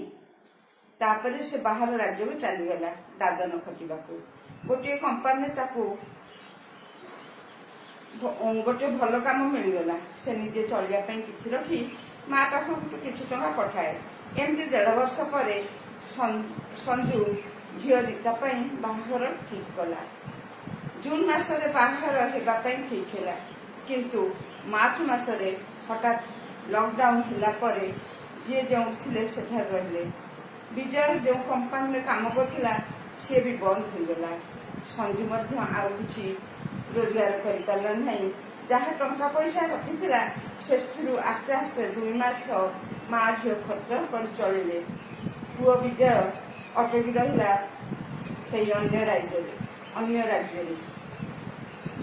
ତାପରେ ସେ ବାହାର ରାଜ୍ୟକୁ ଚାଲିଗଲା ଦାଦନ ଖଟିବାକୁ। ଗୋଟିଏ କମ୍ପାନୀରେ ତାକୁ ଗୋଟିଏ ଭଲ କାମ ମିଳିଗଲା। ସେ ନିଜେ ଚଳିବା ପାଇଁ କିଛି ରଖି ମା ପାଖକୁ କିଛି ଟଙ୍କା ପଠାଏ। ଏମିତି 1.5 ବର୍ଷ ପରେ ସଞ୍ଜୁ ଝିଅ ରୀତା ପାଇଁ ବାହାଘର ଠିକ କଲା। ଜୁନ ମାସରେ ବାହାଘର ହେବା ପାଇଁ ଠିକ ହେଲା, କିନ୍ତୁ ମାର୍ଚ୍ଚ ମାସରେ ହଠାତ୍ ଲକଡାଉନ ହେଲା ପରେ ଯିଏ ଯେଉଁ ଥିଲେ ସେଠାରେ ରହିଲେ। ବିଜୟ ଯେଉଁ କମ୍ପାନୀରେ କାମ କରୁଥିଲା ସିଏ ବି ବନ୍ଦ ହୋଇଗଲା। ସଞ୍ଜୁ ମଧ୍ୟ ଆଉ କିଛି ରୋଜଗାର କରିପାରିଲା ନାହିଁ। ଯାହା ଟଙ୍କା ପଇସା ରଖିଥିଲା ସେଥିରୁ ଆସ୍ତେ ଆସ୍ତେ 2 ମାସ ମା ଝିଅ ଖର୍ଚ୍ଚ କରି ଚଳିଲେ। ପୁଅ ବିଜୟ ଅଟକି ରହିଲା ସେଇ ଅନ୍ୟ ରାଜ୍ୟରେ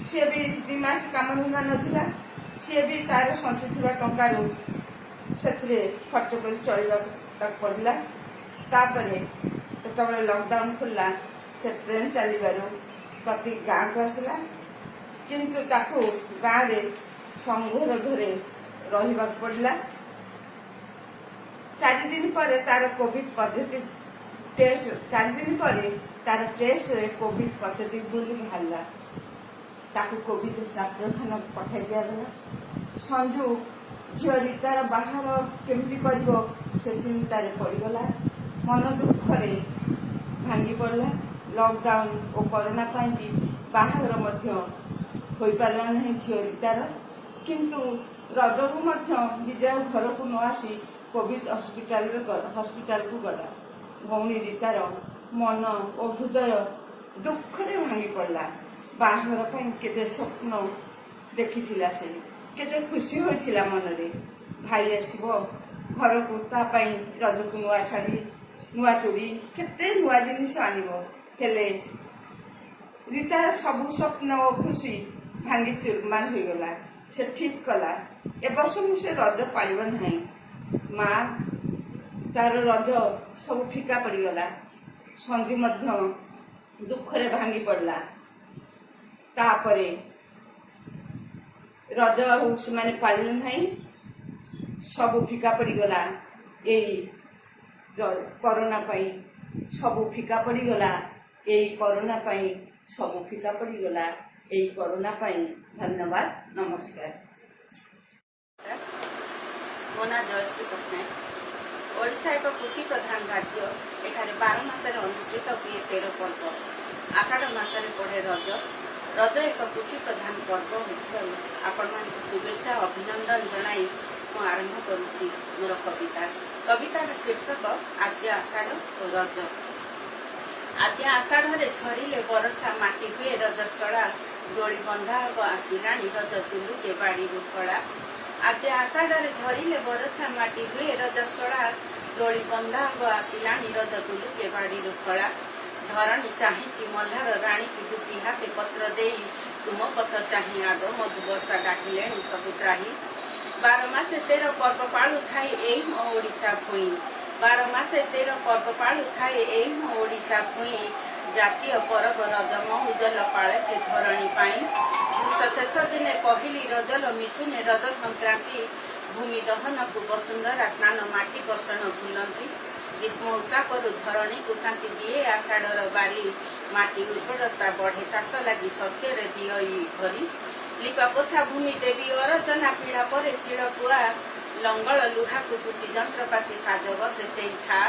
ସିଏ ବି 2 ମାସ କାମ ଧନ୍ଦା ନଥିଲା, ସିଏ ବି ତାର ସଞ୍ଚୁଥିବା ଟଙ୍କାରୁ ସେଥିରେ ଖର୍ଚ୍ଚ କରି ଚଳିବାକୁ ତାକୁ ପଡ଼ିଲା। ତାପରେ ଯେତେବେଳେ ଲକଡାଉନ ଖୋଲିଲା, ସେ ଟ୍ରେନ୍ ଚାଲିବାରୁ ପ୍ରତି ଗାଁକୁ ଆସିଲା, କିନ୍ତୁ ତାକୁ ଗାଁରେ ସଂଘର ଘରେ ରହିବାକୁ ପଡ଼ିଲା। 4 ଦିନ ପରେ ତାର କୋଭିଡ ପଜିଟିଭ ଟେଷ୍ଟ 4 ଦିନ ପରେ ତାର ଟେଷ୍ଟରେ କୋଭିଡ ପଜିଟିଭ ବୋଲି ବାହାରିଲା। ତାକୁ କୋଭିଡ ଡାକ୍ତରଖାନାକୁ ପଠାଇ ଦିଆଗଲା। ସଞ୍ଜୁ ଝିଅ ରୀତାର ବାହାର କେମିତି କରିବ ସେ ଚିନ୍ତାରେ ପଡ଼ିଗଲା, ମନ ଦୁଃଖରେ ଭାଙ୍ଗି ପଡ଼ିଲା। ଲକଡାଉନ ଓ କରୋନା ପାଇଁକି ବାହାଘର ମଧ୍ୟ ହୋଇପାରିଲା ନାହିଁ ଝିଅ ରୀତାର। କିନ୍ତୁ ରଜକୁ ମଧ୍ୟ ବିଜୟ ଘରକୁ ନ ଆସି କୋଭିଡ ହସ୍ପିଟାଲକୁ ଗଲା। ଭଉଣୀ ରୀତାର ମନ ଓ ହୃଦୟ ଦୁଃଖରେ ଭାଙ୍ଗି ପଡ଼ିଲା। ବାହାଘର ପାଇଁ କେତେ ସ୍ୱପ୍ନ ଦେଖିଥିଲା ସେ, କେତେ ଖୁସି ହୋଇଥିଲା ମନରେ। ଭାଇ ଆସିବ ଘରକୁ, ତା ପାଇଁ ରଜକୁ ନୂଆ ଶାଢ଼ୀ, ନୂଆ ଚୁଡ଼ି, କେତେ ନୂଆ ଜିନିଷ ଆଣିବ। ହେଲେ ରୀତାର ସବୁ ସ୍ୱପ୍ନ ଓ ଖୁସି ଭାଙ୍ଗି ଚୁରମାର ହୋଇଗଲା। ସେ ଠିକ୍ କଲା ଏ ବର୍ଷ ମୁଁ ସେ ରଜ ପାଳିବ ନାହିଁ। ମା ତାର ରଜ ସବୁ ଫିକା ପଡ଼ିଗଲା। ସଞ୍ଜୁ ମଧ୍ୟ ଦୁଃଖରେ ଭାଙ୍ଗି ପଡ଼ିଲା। ତାପରେ ରଜ ଆଉ ସେମାନେ ପାଳିଲେ ନାହିଁ, ସବୁ ଫିକା ପଡ଼ିଗଲା। ଏଇ କରୋନା ପାଇଁ ସବୁ ଫିକା ପଡ଼ିଗଲା। ଏଇ କରୋନା ପାଇଁ ସବୁ ଫିକା ପଡ଼ିଗଲା। ଏଇ କରୋନା ପାଇଁ ଧନ୍ୟବାଦ, ନମସ୍କାର। ମୋ ନାଁ ଜୟଶ୍ରୀ ପଟ୍ଟନାୟକ। ଓଡ଼ିଶା ଏକ କୃଷି ପ୍ରଧାନ ରାଜ୍ୟ। ଏଠାରେ 12 ମାସରେ ଅନୁଷ୍ଠିତ ହୁଏ 13 ପର୍ବ। ଆଷାଢ଼ ମାସରେ ପଡ଼େ ରଜ। ରଜ ଏକ କୃଷି ପ୍ରଧାନ ପର୍ବ ହୋଇଥିବାରୁ ଆପଣମାନଙ୍କୁ ଶୁଭେଚ୍ଛା ଅଭିନନ୍ଦନ ଜଣାଇ ମୁଁ ଆରମ୍ଭ କରୁଛି ମୋର କବିତା। କବିତାର ଶୀର୍ଷକ ଆଦ୍ୟ ଆଷାଢ଼ ଓ ରଜ। ଆଦ୍ୟ ଆଷାଢ଼ରେ ଝରିଲେ ବରଷା ମାଟି ହୁଏ ରଜସ୍ୱଳା, ଦୋଳି ବନ୍ଧା ହେବ ଆସିଲାଣି ରଜ ତୁଲୁକେ ବାଡ଼ିରୁ ଖଳା। ଆଦ୍ୟ ଆଷାଢ଼ରେ ଝରିଲେ ବରଷା ମାଟି ହୁଏ ରଜସ୍ୱଳା, ଦୋଳି ବନ୍ଧା ହେବ ଆସିଲାଣି ରଜ ତୁଲୁକେ ବାଡ଼ିରୁ ଖଳା। ଧରଣୀ ଚାହିଁଛି ମଲ୍ଲାର ରାଣୀକୁ ଦୁତି ହାତେ ପତ୍ର ଦେଇ, ତୁମ ପଥ ଚାହିଁ ଆଗ ମଧୁବର୍ଷା ଡାକିଲେଣି ସବୁ ତ୍ରାହି। 12 ମାସେ 13 ପର୍ବ ପାଳୁଥାଏ ଏଇ ମୋ ଓଡ଼ିଶା ଭୂଇଁ। 12 ମାସେ 13 ପର୍ବ ପାଳୁଥାଏ ଏଇ ମୋ ଓଡ଼ିଶା ଭୂଇଁ। ଜାତୀୟ ପରବ ରଜ ମହୁଜଲ ପାଳେ ସେ ଧରଣୀ ପାଇଁ। ବୃଷ ଶେଷ ଦିନେ ପହିଲି ରଜଲ ମିଥୁନେ ରଜ ସଂକ୍ରାନ୍ତି। ଭୂମି ଦହନକୁ ବସୁନ୍ଧରା ସ୍ନାନ ମାଟି ବର୍ଷଣ ଭୁଲନ୍ତି। ଗ୍ରୀଷ୍ମ ଉତ୍ତାପରୁ ଧରଣୀକୁ ଶାନ୍ତି ଦିଏ ଆଷାଢ଼ର ବାରି। ମାଟି ଉର୍ବରତା ବଢ଼େ ଚାଷ ଲାଗି ଶସ୍ୟରେ ଦିଅ ଭରି। ଲିପା ପୋଛା ଭୂମି ଦେବୀ ଅରଚନା ପୀଡ଼ା ପରେ ଶିଳପୁଆ। ଲଙ୍ଗଳ ଲୁହାକୁ କୁଶି ଯନ୍ତ୍ରପାତି ସାଜ ବସେ ସେଇ ଠା।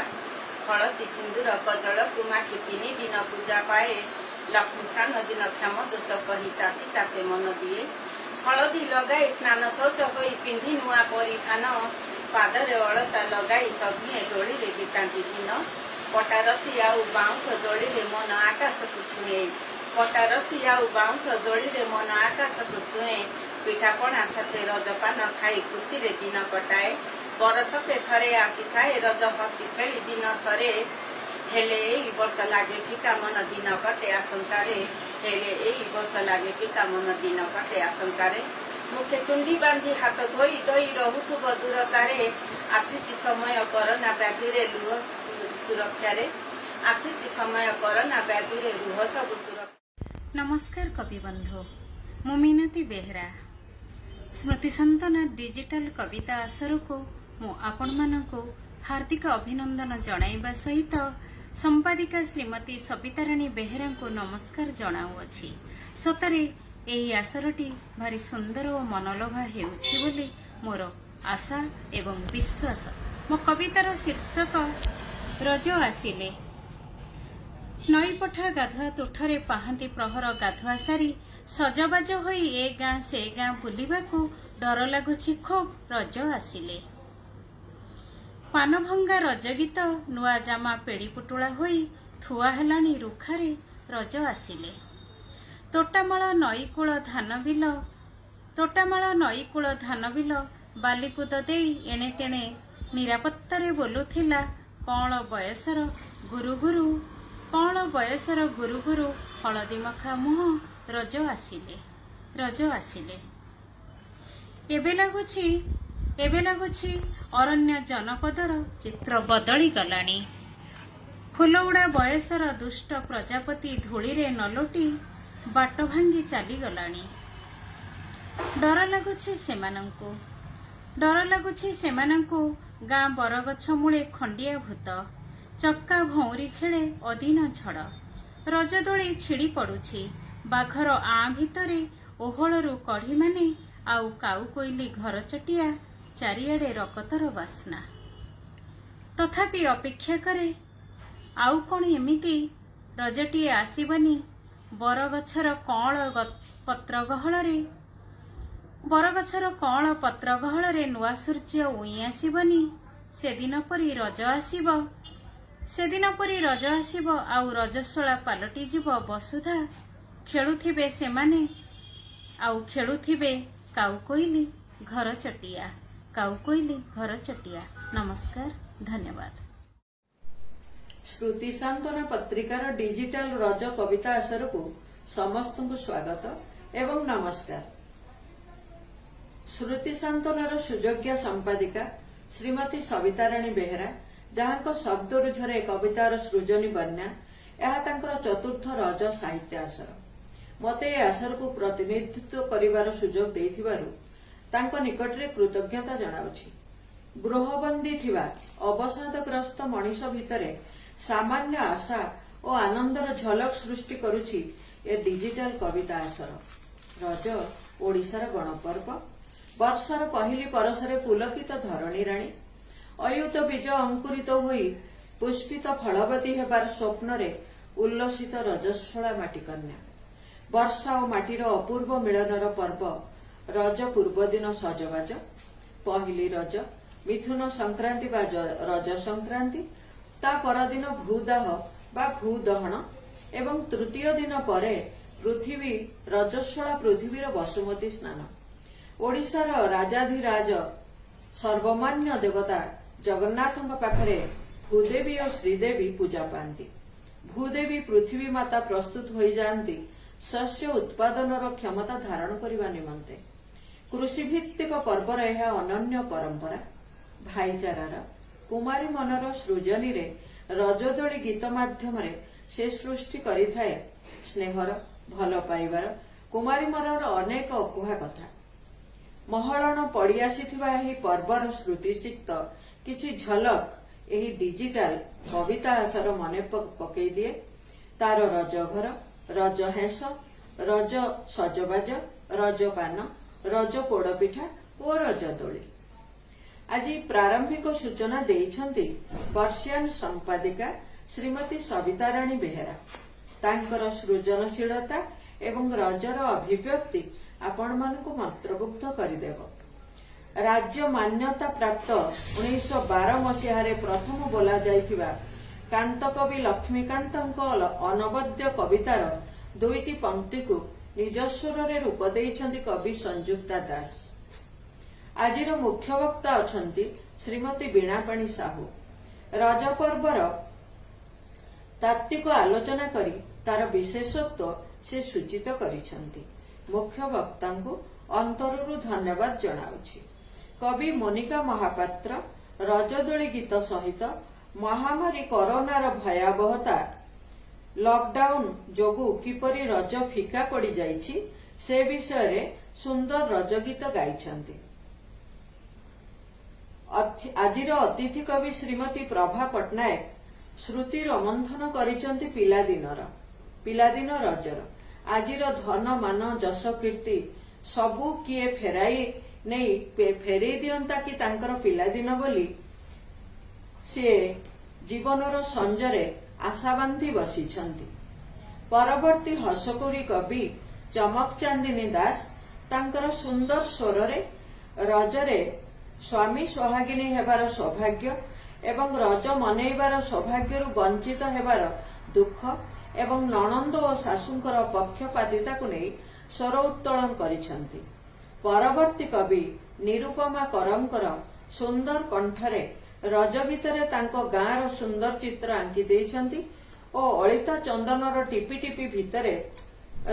ହଳଦୀ ସିନ୍ଦୁର କଜଳକୁ ମାଖି 3 ଦିନ ପୂଜା ପାଏ। ଲକ୍ଷ୍ମୀ ସ୍ନାନ ଦିନ କ୍ଷମ ଦୋଷ କହି ଚାଷୀ ଚାଷେ ମନ ଦିଏ। ହଳଦୀ ଲଗାଇ ସ୍ନାନ ଶୌଚ ହୋଇ ପିନ୍ଧି ନୂଆ ପରିଧାନ। ପାଦରେ ଅଳତା ଲଗାଇ ସଭିଏଁ ଦୋଳିରେ ବିତାନ୍ତି ଦିନ। ପଟା ରସି ଆଉ ବାଉଁଶ ଦୋଳିରେ ମନ ଆକାଶକୁ ଛୁଏଁ। ପଟା ରସି ଆଉ ବାଉଁଶ ଦୋଳିରେ ମନ ଆକାଶକୁ ଛୁଏଁ। ପିଠାପଣା ସାଥେ ରଜପାନ ଖାଇ ଖୁସିରେ ଦିନ କଟାଏ। ବରଷକେ ଥରେ ଆସିଥାଏ ରଜ ହସି ଖେଳି ଦିନ ସରେ। ହେଲେ ଏଇ ବର୍ଷ ଲାଗେ ଫିକା ମନ ଦିନ କଟେ ଆଶଙ୍କାରେ। ହେଲେ ଏଇ ବର୍ଷ ଲାଗେ ଫିକା ମନ ଦିନ କଟେ ଆଶଙ୍କାରେ। ମୁଖେ ତୁଣ୍ଡି ବାନ୍ଧି ହାତ ଧୋଇ ଦଇ ରହୁଥିବ ଦୂରତାରେ। ଆସିଛି ସମୟ କରୋନା ବ୍ୟାଧିରେ ଲୁହ ସୁରକ୍ଷାରେ। ଆସିଛି ସମୟ କରୋନା ବ୍ୟାଧିରେ ଲୁହ ସବୁ ସୁରକ୍ଷା। ନମସ୍କାର କବିବନ୍ଧୁ, ମୁଁ ମିନତି ବେହେରା। ସ୍ମୃତି ସନ୍ତନା ଡିଜିଟାଲ କବିତା ଆସରକୁ ମୁଁ ଆପଣମାନଙ୍କୁ ହାର୍ଦ୍ଦିକ ଅଭିନନ୍ଦନ ଜଣାଇବା ସହିତ ସମ୍ପାଦିକା ଶ୍ରୀମତୀ ସବିତାରାଣୀ ବେହେରାଙ୍କୁ ନମସ୍କାର ଜଣାଉଅଛି। ସତରେ ଏହି ଆସରଟି ଭାରି ସୁନ୍ଦର ଓ ମନଲୋଭା ହେଉଛି ବୋଲି ମୋର ଆଶା ଏବଂ ବିଶ୍ୱାସ। ମୋ କବିତାର ଶୀର୍ଷକ ରଜ ଆସିଲେ। ନଈପଠା ଗାଧୁଆ ତୁଠରେ ପାହାନ୍ତି ପ୍ରହର ଗାଧୁଆ ସାରି ସଜବାଜ ହୋଇ ଏ ଗାଁ ସେ ଗାଁ ବୁଲିବାକୁ ଡର ଲାଗୁଛି ଖୁବ୍ ରଜ ଆସିଲେ। ପାନଭଙ୍ଗା ରଜ ଗୀତ ନୂଆ ଜାମା ପେଡ଼ି ପୁଟୁଳା ହୋଇ ଥୁଆ ହେଲାଣି ରୁଖାରେ ରଜ ଆସିଲେ। ତୋଟାମାଳ ନଈକୂଳ ଧାନ ବିଲ ବାଲିକୁଦ ଦେଇ ଏଣେ ତେଣେ ନିରାପତ୍ତାରେ ବୋଲୁଥିଲା କଅଁଳ ବୟସର ଗୁରୁ ଗୁରୁ କଅଁଳ ବୟସର ଗୁରୁ ଗୁରୁ ହଳଦୀ ମଖା ମୁହଁ ରଜ ଆସିଲେ। ଏବେ ଲାଗୁଛି ଅରଣ୍ୟ ଜନପଦର ଚିତ୍ର ବଦଳି ଗଲାଣି। ଫୁଲଉଡ଼ା ବୟସର ଦୁଷ୍ଟ ପ୍ରଜାପତି ଧୂଳିରେ ନଲୋଟି ବାଟ ଭାଙ୍ଗି ଚାଲିଗଲାଣି। ଡର ଲାଗୁଛି ସେମାନଙ୍କୁ ଗାଁ ବରଗଛ ମୂଳେ ଖଣ୍ଡିଆ ଭୂତ, ଚକା ଭଉଁରୀ ଖେଳେ ଅଦିନ ଝଡ଼। ରଜଦୋଳି ଛିଡ଼ି ପଡୁଛି, ବାଘର ଆଁ ଭିତରେ ଓହଳରୁ କଢ଼ିମାନେ ଆଉ କାଉ କୋଇଲି ଘର ଚଟିଆ, ଚାରିଆଡ଼େ ରକତର ବାସ୍ନା। ତଥାପି ଅପେକ୍ଷା କରେ, ଆଉ କଣ ଏମିତି ରଜଟିଏ ଆସିବନି? ବରଗଛର ପତ୍ର ଗହଳରେ ନୂଆ ସୂର୍ଯ୍ୟ ଉଇଁ ଆସିବନି? ସେଦିନ ପରି ରଜ ଆସିବ ଆଉ ରଜସ୍ୱଳା ପାଲଟି ଯିବ ବସୁଧା। ଖେଳୁଥିବେ ସେମାନେ ଆଉ ଖେଳୁଥିବେ କାଉ କୋଇଲି ଘର ଚଟିଆ। ନମସ୍କାର, ଧନ୍ୟବାଦ। ଶ୍ରୁତି ସାନ୍ତନା ପତ୍ରିକାର ଡିଜିଟାଲ ରଜ କବିତା ଆସରକୁ ସମସ୍ତଙ୍କୁ ସ୍ୱାଗତ ଏବଂ ନମସ୍କାର। ଶ୍ରୁତି ସାନ୍ତନାର ସୁଯୋଗ୍ୟ ସମ୍ପାଦିକା ଶ୍ରୀମତୀ ସବିତାରାଣୀ ବେହେରା, ଯାହାଙ୍କ ଶବ୍ଦରୁ ଝରେ କବିତାର ସୃଜନୀ ବନ୍ୟା, ଏହା ତାଙ୍କର ଚତୁର୍ଥ ରଜ ସାହିତ୍ୟ ଆସର। ମୋତେ ଏ ଆସରକୁ ପ୍ରତିନିଧିତ୍ୱ କରିବାର ସୁଯୋଗ ଦେଇଥିବାରୁ ତାଙ୍କ ନିକଟରେ କୃତଜ୍ଞତା ଜଣାଉଛି। ଗୃହବନ୍ଦୀ ଥିବା ଅବସାଦଗ୍ରସ୍ତ ମଣିଷ ଭିତରେ ସାମାନ୍ୟ ଆଶା ଓ ଆନନ୍ଦର ଝଲକ ସୃଷ୍ଟି କରୁଛି ଏ ଡିଜିଟାଲ କବିତା ଆସର। ରଜ ଓଡ଼ିଶାର ଗଣପର୍ବ। ବର୍ଷର ପହିଲି ପରଶରେ ପୁଲକିତ ଧରଣୀରାଣୀ ଅୟୁତ ବୀଜ ଅଙ୍କୁରିତ ହୋଇ ପୁଷ୍ପିତ ଫଳବତୀ ହେବାର ସ୍ୱପ୍ନରେ ଉଲ୍ଲସିତ ରଜସ୍ୱଳା ମାଟିକନ୍ୟା। ବର୍ଷା ଓ ମାଟିର ଅପୂର୍ବ ମିଳନର ପର୍ବ ରଜ ପୂର୍ବଦିନ ସଜବାଜ, ପହିଲି ରଜ, ମିଥୁନ ସଂକ୍ରାନ୍ତି ବା ରଜ ସଂକ୍ରାନ୍ତି, ତା ପରଦିନ ଭୂଦାହ ବା ଭୂଦହନ ଏବଂ ତୃତୀୟ ଦିନ ପରେ ରଜସ୍ୱଳା ପୃଥିବୀର ବସୁମତୀ ସ୍ନାନ। ଓଡ଼ିଶାର ରାଜାଧିରାଜ ସର୍ବମାନ୍ୟ ଦେବତା ଜଗନ୍ନାଥଙ୍କ ପାଖରେ ଭୂଦେବୀ ଓ ଶ୍ରୀଦେବୀ ପୂଜା ପାଆନ୍ତି। ଭୂଦେବୀ ପୃଥିବୀ ମାତା ପ୍ରସ୍ତୁତ ହୋଇଯାଆନ୍ତି ଶସ୍ୟ ଉତ୍ପାଦନର କ୍ଷମତା ଧାରଣ କରିବା ନିମନ୍ତେ। କୃଷିଭିତ୍ତିକ ପର୍ବର ଏହା ଅନନ୍ୟ ପରମ୍ପରା। ଭାଇଚାରାର କୁମାରୀ ମନର ସୃଜନୀରେ ରଜଦୋଳି ଗୀତ ମାଧ୍ୟମରେ ସେ ସୃଷ୍ଟି କରିଥାଏ ସ୍ନେହର, ଭଲ ପାଇବାର, କୁମାରୀ ମନର ଅନେକ ଅକୁହା କଥା। ମହଳଣ ପଡ଼ିଆସିଥିବା ଏହି ପର୍ବର ସ୍ମୃତିସିକ୍ତ କିଛି ଝଲକ ଏହି ଡିଜିଟାଲ କବିତା ଆସର ମନେ ପକେଇ ଦିଏ। ତାର ରଜଘର, ରଜ ହେଁସ, ରଜ ସଜବାଜ, ରଜପାନ, ରଜ ପୋଡ଼ପିଠା ଓ ରଜଦୋଳି। ଆଜି ପ୍ରାରମ୍ଭିକ ସୂଚନା ଦେଇଛନ୍ତି ବର୍ଷିୟାନ ସମ୍ପାଦିକା ଶ୍ରୀମତୀ ସବିତାରାଣୀ ବେହେରା। ତାଙ୍କର ସୃଜନଶୀଳତା ଏବଂ ରଜର ଅଭିବ୍ୟକ୍ତି ଆପଣମାନଙ୍କୁ ମନ୍ତ୍ରମୁଗ୍ଧ କରିଦେବ। ରାଜ୍ୟ ମାନ୍ୟତା ପ୍ରାପ୍ତ 1912 ମସିହାରେ ପ୍ରଥମ ବୋଲା ଯାଇଥିବା କାନ୍ତକବି ଲକ୍ଷ୍ମୀକାନ୍ତଙ୍କ ଅନବଦ୍ୟ କବିତାର 2ଟି ପଂକ୍ତିକୁ ନିଜସ୍ୱରରେ ରୂପ ଦେଇଛନ୍ତି କବି ସଂଯୁକ୍ତା ଦାସ। ଆଜିର ମୁଖ୍ୟ ବକ୍ତା ଅଛନ୍ତି ଶ୍ରୀମତୀ ବୀଣାପାଣି ସାହୁ। ରଜ ପର୍ବର ତାତ୍ତ୍ୱିକ ଆଲୋଚନା କରି ତାର ବିଶେଷତ୍ୱ ସେ ସୂଚିତ କରିଛନ୍ତି। ମୁଖ୍ୟ ବକ୍ତାଙ୍କୁ ଅନ୍ତରରୁ ଧନ୍ୟବାଦ ଜଣାଉଛି। କବି ମୋନିକା ମହାପାତ୍ର ରଜଦୋଳି ଗୀତ ସହିତ ମହାମାରୀ କରୋନାର ଭୟାବହତା, ଲକଡାଉନ ଯୋଗୁଁ କିପରି ରଜ ଫିକା ପଡ଼ିଯାଇଛି ସେ ବିଷୟରେ ସୁନ୍ଦର ରଜଗୀତ ଗାଇଛନ୍ତି। ଆଜିର ଅତିଥି କବି ଶ୍ରୀମତୀ ପ୍ରଭା ପଟ୍ଟନାୟକ ଶ୍ରୁତି ରୋମନ୍ଥନ କରିଛନ୍ତି ପିଲାଦିନ ରଜର। ଆଜିର ଧନ ମାନ ଯଶ କୀର୍ତ୍ତି ସବୁ କିଏ ଫେରେଇ ଦିଅନ୍ତା କି ତାଙ୍କର ପିଲାଦିନ ବୋଲି ସିଏ ଜୀବନର ସଞ୍ଜରେ ଆଶା ବାନ୍ଧି ବସିଛନ୍ତି। ପରବର୍ତ୍ତୀ ହସକୁରୀ କବି ଚମକ ଚାନ୍ଦିନୀ ଦାସ ତାଙ୍କର ସୁନ୍ଦର ସ୍ୱରରେ ରଜରେ ସ୍ୱାମୀ ସୁହାଗିନୀ ହେବାର ସୌଭାଗ୍ୟ ଏବଂ ରଜ ମନେଇବାର ସୌଭାଗ୍ୟରୁ ବଞ୍ଚିତ ହେବାର ଦୁଃଖ ଏବଂ ନଣନ୍ଦ ଓ ଶାଶୁଙ୍କର ପକ୍ଷପାତିତାକୁ ନେଇ ସ୍ୱର ଉତ୍ତୋଳନ କରିଛନ୍ତି। ପରବର୍ତ୍ତୀ କବି ନିରୁପମା କରଙ୍କର ସୁନ୍ଦର କଣ୍ଠରେ ରଜ ଗୀତରେ ତାଙ୍କ ଗାଁର ସୁନ୍ଦର ଚିତ୍ର ଆଙ୍କି ଦେଇଛନ୍ତି ଓ ଓ ଅଳିତା ଚନ୍ଦନର ଟିପି ଟିପି ଭିତରେ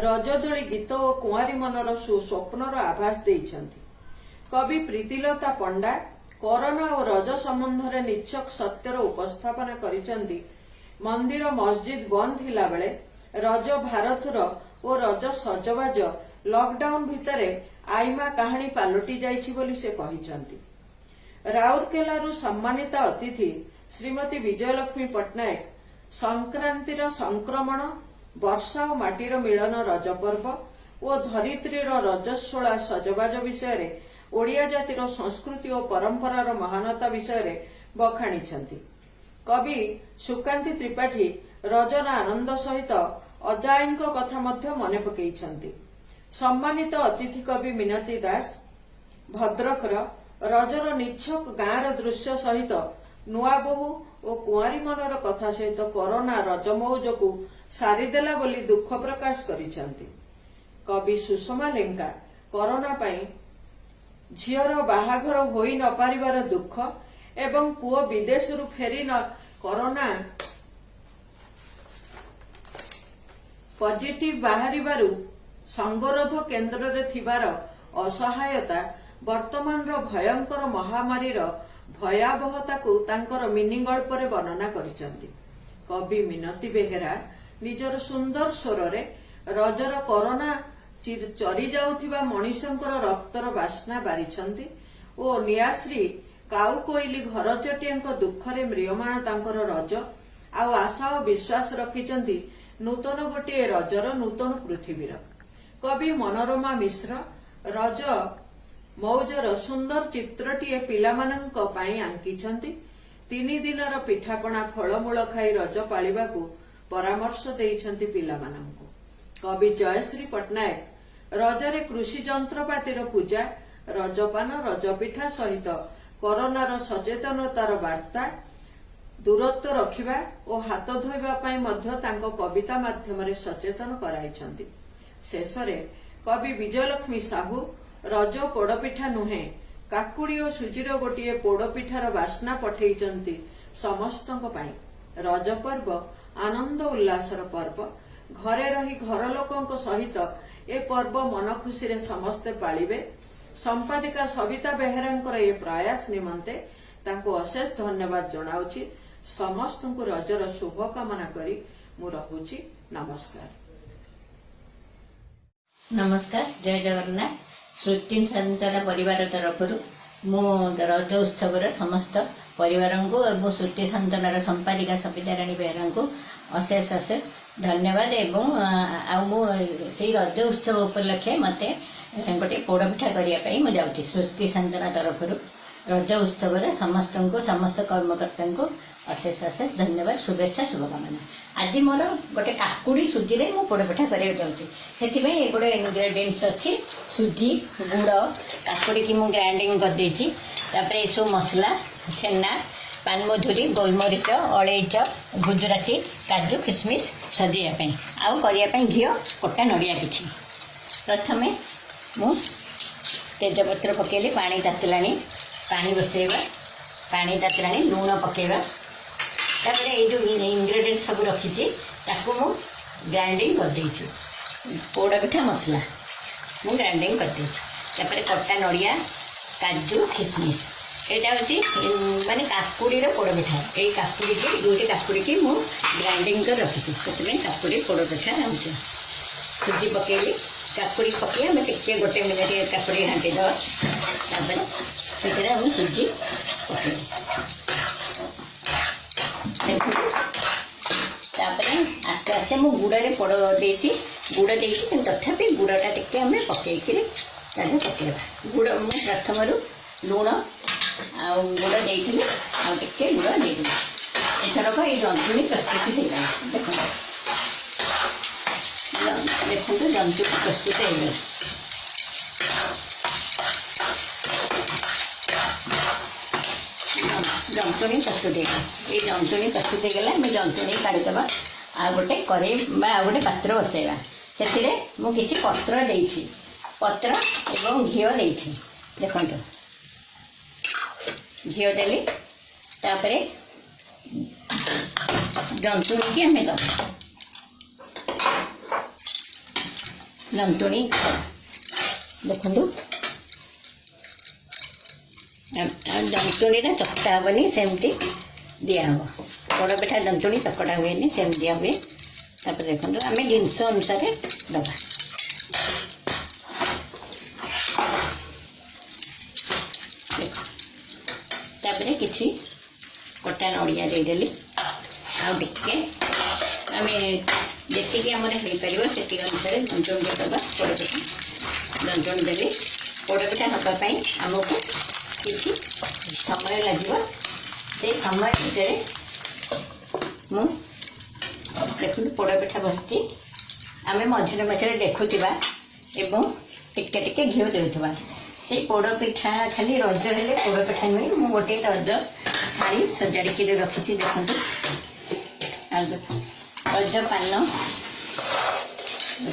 ରଜଦୋଳି ଗୀତ ଓ କୁଆଁରୀ ମନର ସୁସ୍ୱପ୍ନର ଆଭାସ ଦେଇଛନ୍ତି। କବି ପ୍ରୀତିଲତା ପଣ୍ଡା କରୋନା ଓ ରଜ ସମ୍ବନ୍ଧରେ ନିଛକ ସତ୍ୟର ଉପସ୍ଥାପନା କରିଛନ୍ତି। ମନ୍ଦିର ମସଜିଦ ବନ୍ଦ ଥିଲା ବେଳେ ରଜ ଭାରତର ଓ ରଜ ସଜବାଜ ଲକଡାଉନ ଭିତରେ ଆଇମା କାହାଣୀ ପାଲଟି ଯାଇଛି ବୋଲି ସେ କହିଛନ୍ତି। ରାଉରକେଲାରୁ ସମ୍ମାନିତ ଅତିଥି ଶ୍ରୀମତୀ ବିଜୟଲକ୍ଷ୍ମୀ ପଟ୍ଟନାୟକ ସଂକ୍ରାନ୍ତିର ସଂକ୍ରମଣ, ବର୍ଷା ଓ ମାଟିର ମିଳନ ରଜ ପର୍ବ ଓ ଧରିତ୍ରୀର ରଜସ୍ୱଳା ସଜବାଜ ବିଷୟରେ ଓଡ଼ିଆ ଜାତିର ସଂସ୍କୃତି ଓ ପରମ୍ପରାର ମହାନତା ବିଷୟରେ ବଖାଣିଛନ୍ତି। କବି ସୁକାନ୍ତି ତ୍ରିପାଠୀ ରଜର ଆନନ୍ଦ ସହିତ ଅଜାଆଈଙ୍କ କଥା ମଧ୍ୟ ମନେ ପକାଇଛନ୍ତି। ସମ୍ମାନିତ ଅତିଥି କବି ମିନତୀ ଦାସ ଭଦ୍ରକର ରଜର ନିଛକ ଗାଁର ଦୃଶ୍ୟ ସହିତ ନୂଆବୋହୂ ଓ କୁଆଁରୀ ମନର କଥା ସହିତ କରୋନା ରଜ ମଉଜକୁ ସାରିଦେଲା ବୋଲି ଦୁଃଖ ପ୍ରକାଶ କରିଛନ୍ତି। କବି ସୁଷମା ଲେଙ୍କା କରୋନା ପାଇଁ ଝିଅର ବାହାଘର ହୋଇ ନ ପାରିବାର ଦୁଃଖ ଏବଂ ପୁଅ ବିଦେଶରୁ ଫେରି କରୋନା ପଜିଟିଭ ବାହାରିବାରୁ ସଙ୍ଗରୋଧ କେନ୍ଦ୍ରରେ ଥିବାର ଅସହାୟତା, ବର୍ତ୍ତମାନର ଭୟଙ୍କର ମହାମାରୀର ଭୟାବହତାକୁ ତାଙ୍କର ମିନି ଗଳ୍ପରେ ବର୍ଣ୍ଣନା କରିଛନ୍ତି। କବି ମିନତୀ ବେହେରା ନିଜର ସୁନ୍ଦର ସ୍ୱରରେ ରଜର କରୋନା ଚରି ଯାଉଥିବା ମଣିଷଙ୍କର ରକ୍ତର ବାସ୍ନା ବାରିଛନ୍ତି ଓ ନିଆଶ୍ରୀ କାଉ କୋଇଲି ଘରଚଟିଆଙ୍କ ଦୁଃଖରେ ମ୍ରିୟମାଣ ତାଙ୍କର ରଜ ଆଉ ଆଶା ଓ ବିଶ୍ୱାସ ରଖିଛନ୍ତି ନୂତନ ଗୋଟିଏ ରଜର ନୂତନ ପୃଥିବୀର। କବି ମନୋରମା ମିଶ୍ର ରଜ ମଉଜର ସୁନ୍ଦର ଚିତ୍ରଟିଏ ପିଲାମାନଙ୍କ ପାଇଁ ଆଙ୍କିଛନ୍ତି। 3 ଦିନର ପିଠାପଣା ଫଳମୂଳ ଖାଇ ରଜ ପାଳିବାକୁ ପରାମର୍ଶ ଦେଇଛନ୍ତି ପିଲାମାନଙ୍କୁ। କବି ଜୟଶ୍ରୀ ପଟ୍ଟନାୟକ ରଜରେ କୃଷି ଯନ୍ତ୍ରପାତିର ପୂଜା, ରଜପାନ, ରଜପିଠା ସହିତ କରୋନାର ସଚେତନତାର ବାର୍ତ୍ତା, ଦୂରତ୍ୱ ରଖିବା ଓ ହାତ ଧୋଇବା ପାଇଁ ମଧ୍ୟ ତାଙ୍କ କବିତା ମାଧ୍ୟମରେ ସଚେତନ କରାଇଛନ୍ତି। ଶେଷରେ କବି ବିଜୟଲକ୍ଷ୍ମୀ ସାହୁ ରଜ ପୋଡପିଠା ନୁହେଁ, କାକୁଡି ଓ ସୁଜିର ଗୋଟିଏ ପୋଡପିଠାର ବାସ୍ନା ପଠେଇଛନ୍ତି ସମସ୍ତଙ୍କ ପାଇଁ। ରଜ ପର୍ବ ଆନନ୍ଦ ଉଲ୍ଲାସର ପର୍ବ। ଘରେ ରହି ଘର ଲୋକଙ୍କ ସହିତ ଏ ପର୍ବ ମନ ଖୁସିରେ ସମସ୍ତେ ପାଳିବେ। ସମ୍ପାଦିକା ସବିତା ବେହେରାଙ୍କର ଏ ପ୍ରୟାସ ନିମନ୍ତେ ତାଙ୍କୁ ଅଶେଷ ଧନ୍ୟବାଦ ଜଣାଉଛି। ସମସ୍ତଙ୍କୁ ରଜର ଶୁଭ କାମନା କରି ମୁଁ ରହୁଛି। ନମସ୍କାର। ନମସ୍କାର, ଜୟ ଜଗନ୍ନାଥ। ଶ୍ରୁତି ସନ୍ତନା ପରିବାର ତରଫରୁ ମୁଁ ରଜ ଉତ୍ସବର ସମସ୍ତ ପରିବାରଙ୍କୁ ଏବଂ ଶ୍ରୁତି ସନ୍ତନାର ସମ୍ପାଦିକା ସବିତାରାଣୀ ବେହେରାଙ୍କୁ ଅଶେଷ ଅଶେଷ ଧନ୍ୟବାଦ। ଏବଂ ଆଉ ମୁଁ ସେଇ ରଜ ଉତ୍ସବ ଉପଲକ୍ଷେ ମତେ ଗୋଟେ ପୋଡପିଠା କରିବା ପାଇଁ ମୁଁ ଯାଉଛି। ଶ୍ରୁତି ସନ୍ତନା ତରଫରୁ ରଜ ଉତ୍ସବରେ ସମସ୍ତଙ୍କୁ, ସମସ୍ତ କର୍ମକର୍ତ୍ତାଙ୍କୁ ଅଶେଷ ଅଶେଷ ଧନ୍ୟବାଦ, ଶୁଭେଚ୍ଛା, ଶୁଭକାମନା। ଆଜି ମୋର ଗୋଟେ କାକୁଡି ସୁଜିରେ ମୁଁ ପୋଡପିଠା କରିବାକୁ ଯାଉଛି। ସେଥିପାଇଁ ଏଗୁଡେ ଇନଗ୍ରେଡିଏଣ୍ଟସ ଅଛି। ସୁଜି, ଗୁଡ, କାକୁଡିକି ମୁଁ ଗ୍ରାଇଣ୍ଡିଙ୍ଗ କରିଦେଇଛି। ତାପରେ ଏସବୁ ମସଲା, ଛେନା, ପାନମଧୁରୀ, ଗୋଲମରିଚ, ଅଳେଇଚ, ଗୁଜୁରାତି, କାଜୁ, କିସମିସ ସଜେଇବା ପାଇଁ, ଆଉ କରିବା ପାଇଁ ଘିଅ, କଟା ନଡ଼ିଆ କିଛି। ପ୍ରଥମେ ମୁଁ ତେଜପତ୍ର ପକେଇଲି, ପାଣି ତାତିଲାଣି, ପାଣି ବସେଇବା, ପାଣି ତାତିଲାଣି, ଲୁଣ ପକେଇବା। ତାପରେ ଏଇ ଯେଉଁ ଇନଗ୍ରେଡିଏଣ୍ଟ ସବୁ ରଖିଛି ତାକୁ ମୁଁ ଗ୍ରାଇଣ୍ଡିଙ୍ଗ କରିଦେଇଛି। ପୋଡ଼ପିଠା ମସଲା ମୁଁ ଗ୍ରାଇଣ୍ଡିଙ୍ଗ କରିଦେଇଛି। ତାପରେ କଟା ନଡ଼ିଆ, କାଜୁ, କିସମିସ, ଏଇଟା ହେଉଛି ମାନେ କାକୁଡ଼ିର ପୋଡ଼ପିଠା। ଏଇ କାକୁଡ଼ିକି, 2ଟି କାକୁଡ଼ିକି ମୁଁ ଗ୍ରାଇଣ୍ଡିଙ୍ଗ କରି ରଖିଛି। ସେଥିପାଇଁ କାକୁଡ଼ି ପୋଡ଼ପିଠା ହେଉଛି। ସୁଜି ପକେଇଲି, କାକୁଡ଼ି ପକେଇ ଆମେ ଟିକେ 1 ମିନିଟ୍ କାକୁଡ଼ି ଘାଣ୍ଟି ଦେବା। ତାପରେ ସେଥିରେ ଆମେ ସୁଜି ପକେଇଲି। ତାପରେ ଆସ୍ତେ ଆସ୍ତେ ମୁଁ ଗୁଡ଼ରେ ପୋଡ଼ ଦେଇଛି, ଗୁଡ଼ ଦେଇଛି, କିନ୍ତୁ ତଥାପି ଗୁଡ଼ଟା ଟିକେ ଆମେ ପକେଇକିରି ତା ଦେହରେ ପକେଇବା। ଗୁଡ଼ ମୁଁ ପ୍ରଥମରୁ ଲୁଣ ଆଉ ଗୁଡ଼ ଦେଇଥିଲି, ଆଉ ଟିକେ ଗୁଡ଼ ଦେଇଥିଲି। ଏଥରକ ଏଇ ଜନ୍ତୁଣି ପ୍ରସ୍ତୁତି ହେଇଗଲା। ଦେଖନ୍ତୁ ଜନ୍ତୁଣି ପ୍ରସ୍ତୁତ ହେଇଗଲା। ଜନ୍ତୁଣି ପ୍ରସ୍ତୁତ ହେଇଗଲା। ଏଇ ଜନ୍ତୁଣି ପ୍ରସ୍ତୁତ ହେଇଗଲା। ଆମେ ଜନ୍ତୁଣି କାଢ଼ିଦେବା। ଆଉ ଗୋଟେ କରେଇ ବା ଆଉ ଗୋଟେ ପାତ୍ର ବସେଇବା। ସେଥିରେ ମୁଁ କିଛି ପତ୍ର ଦେଇଛି, ପତ୍ର ଏବଂ ଘିଅ ଦେଇଛି। ଦେଖନ୍ତୁ, ଘିଅ ଦେଲି, ତାପରେ जंतुणी की आम दबा जंतुणी देखु जंतुणी चकटा हेनी सेमती दिहब बड़ पिठा जंतुणी चकटा हुए सेम दिया हुए तापर देखो आम जिनस अनुसार दबा तापर किसी कटा नड़िया देदेली आगे आम जी आम हो पार से अनुसार जंतुणी दबा पोड़पिठा जंतुणी देली पोड़पिठा हाँपाई आमको किसी समय लगे से समय भितर मु देखु पोड़पिठा बसची आम मझे मझे देखुवा एवं टिके टिके घी देउथबा से पोड़पिठा खाली रज हेले पोड़पिठा नुहे मु गोटे रज थाली सजाड़ी रखी देखु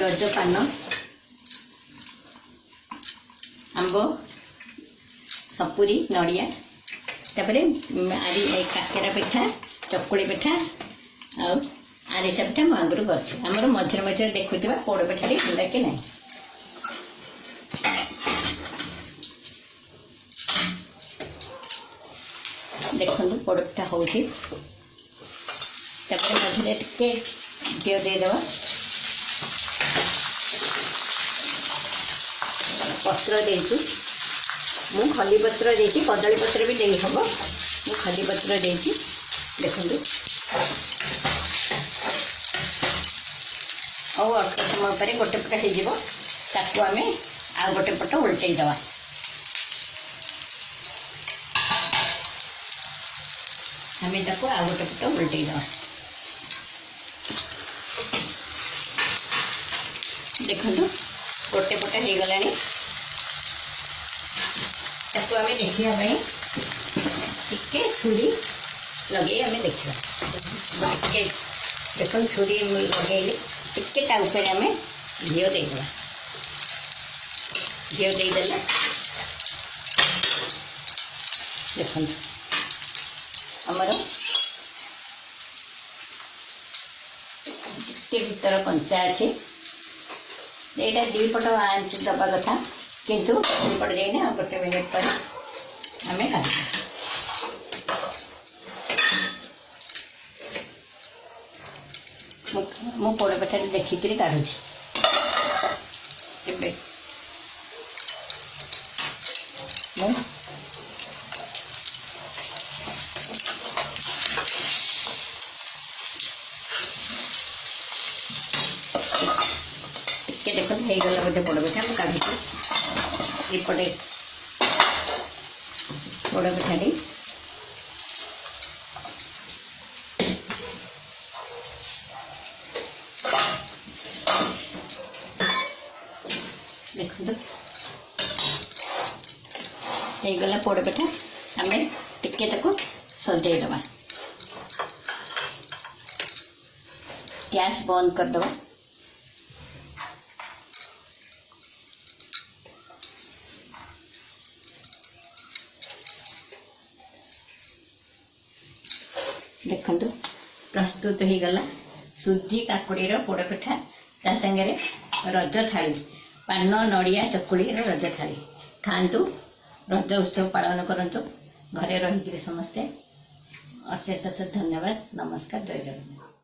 रज पान आंब सपुरी नड़िया तापर काकेरा पिठा चकुड़ी पिठा आरिसा पिठा मु आगुरी कर मझे मझे देखुवा पोड़ पिठा है कि ना देखु पोड़ पिठा हो मझे टिके घी देदेव पत्र देचु मु खली पत्र देती कदली पत्र भी दे हम मु खली पत्र देती देखु और अल्प समय पर गोटे पट हो आम आ गोटे पट उल्टे दवा आम आ गोटे पट उल्टे दवा देखु गोटे पट हो गला ताको आम देखापी टिके छुरी लगे आम देखा टे देख छुरी लगे टिके आम घी देदेवा घी देदेले देखो आमर टिके भीतर कंचा अच्छे यहाँ दी पट आंच दबा कथा किंतु दीपट देने आ गोटे मिनिट पर आम काट मु पोड़ पिठा देखिक काढ़ुची टिके देख गला गोटे पोड़ पिठा मुझे काढ़ुची एपटे पोड़ पिठाटी देखो गला पोड़ पिठा आम टिके सजेदबा गैस बंद करदबा देखो प्रस्तुत हो गला सुजी काकुड़ी पोड़ पिठा ता संगे रज थाली पान नड़िया चकुड़ी रज थाली खातु रज उत्सव पालन करंतु घरे रही समस्ते अशेष अशेष धन्यवाद नमस्कार जय जगन्नाथ।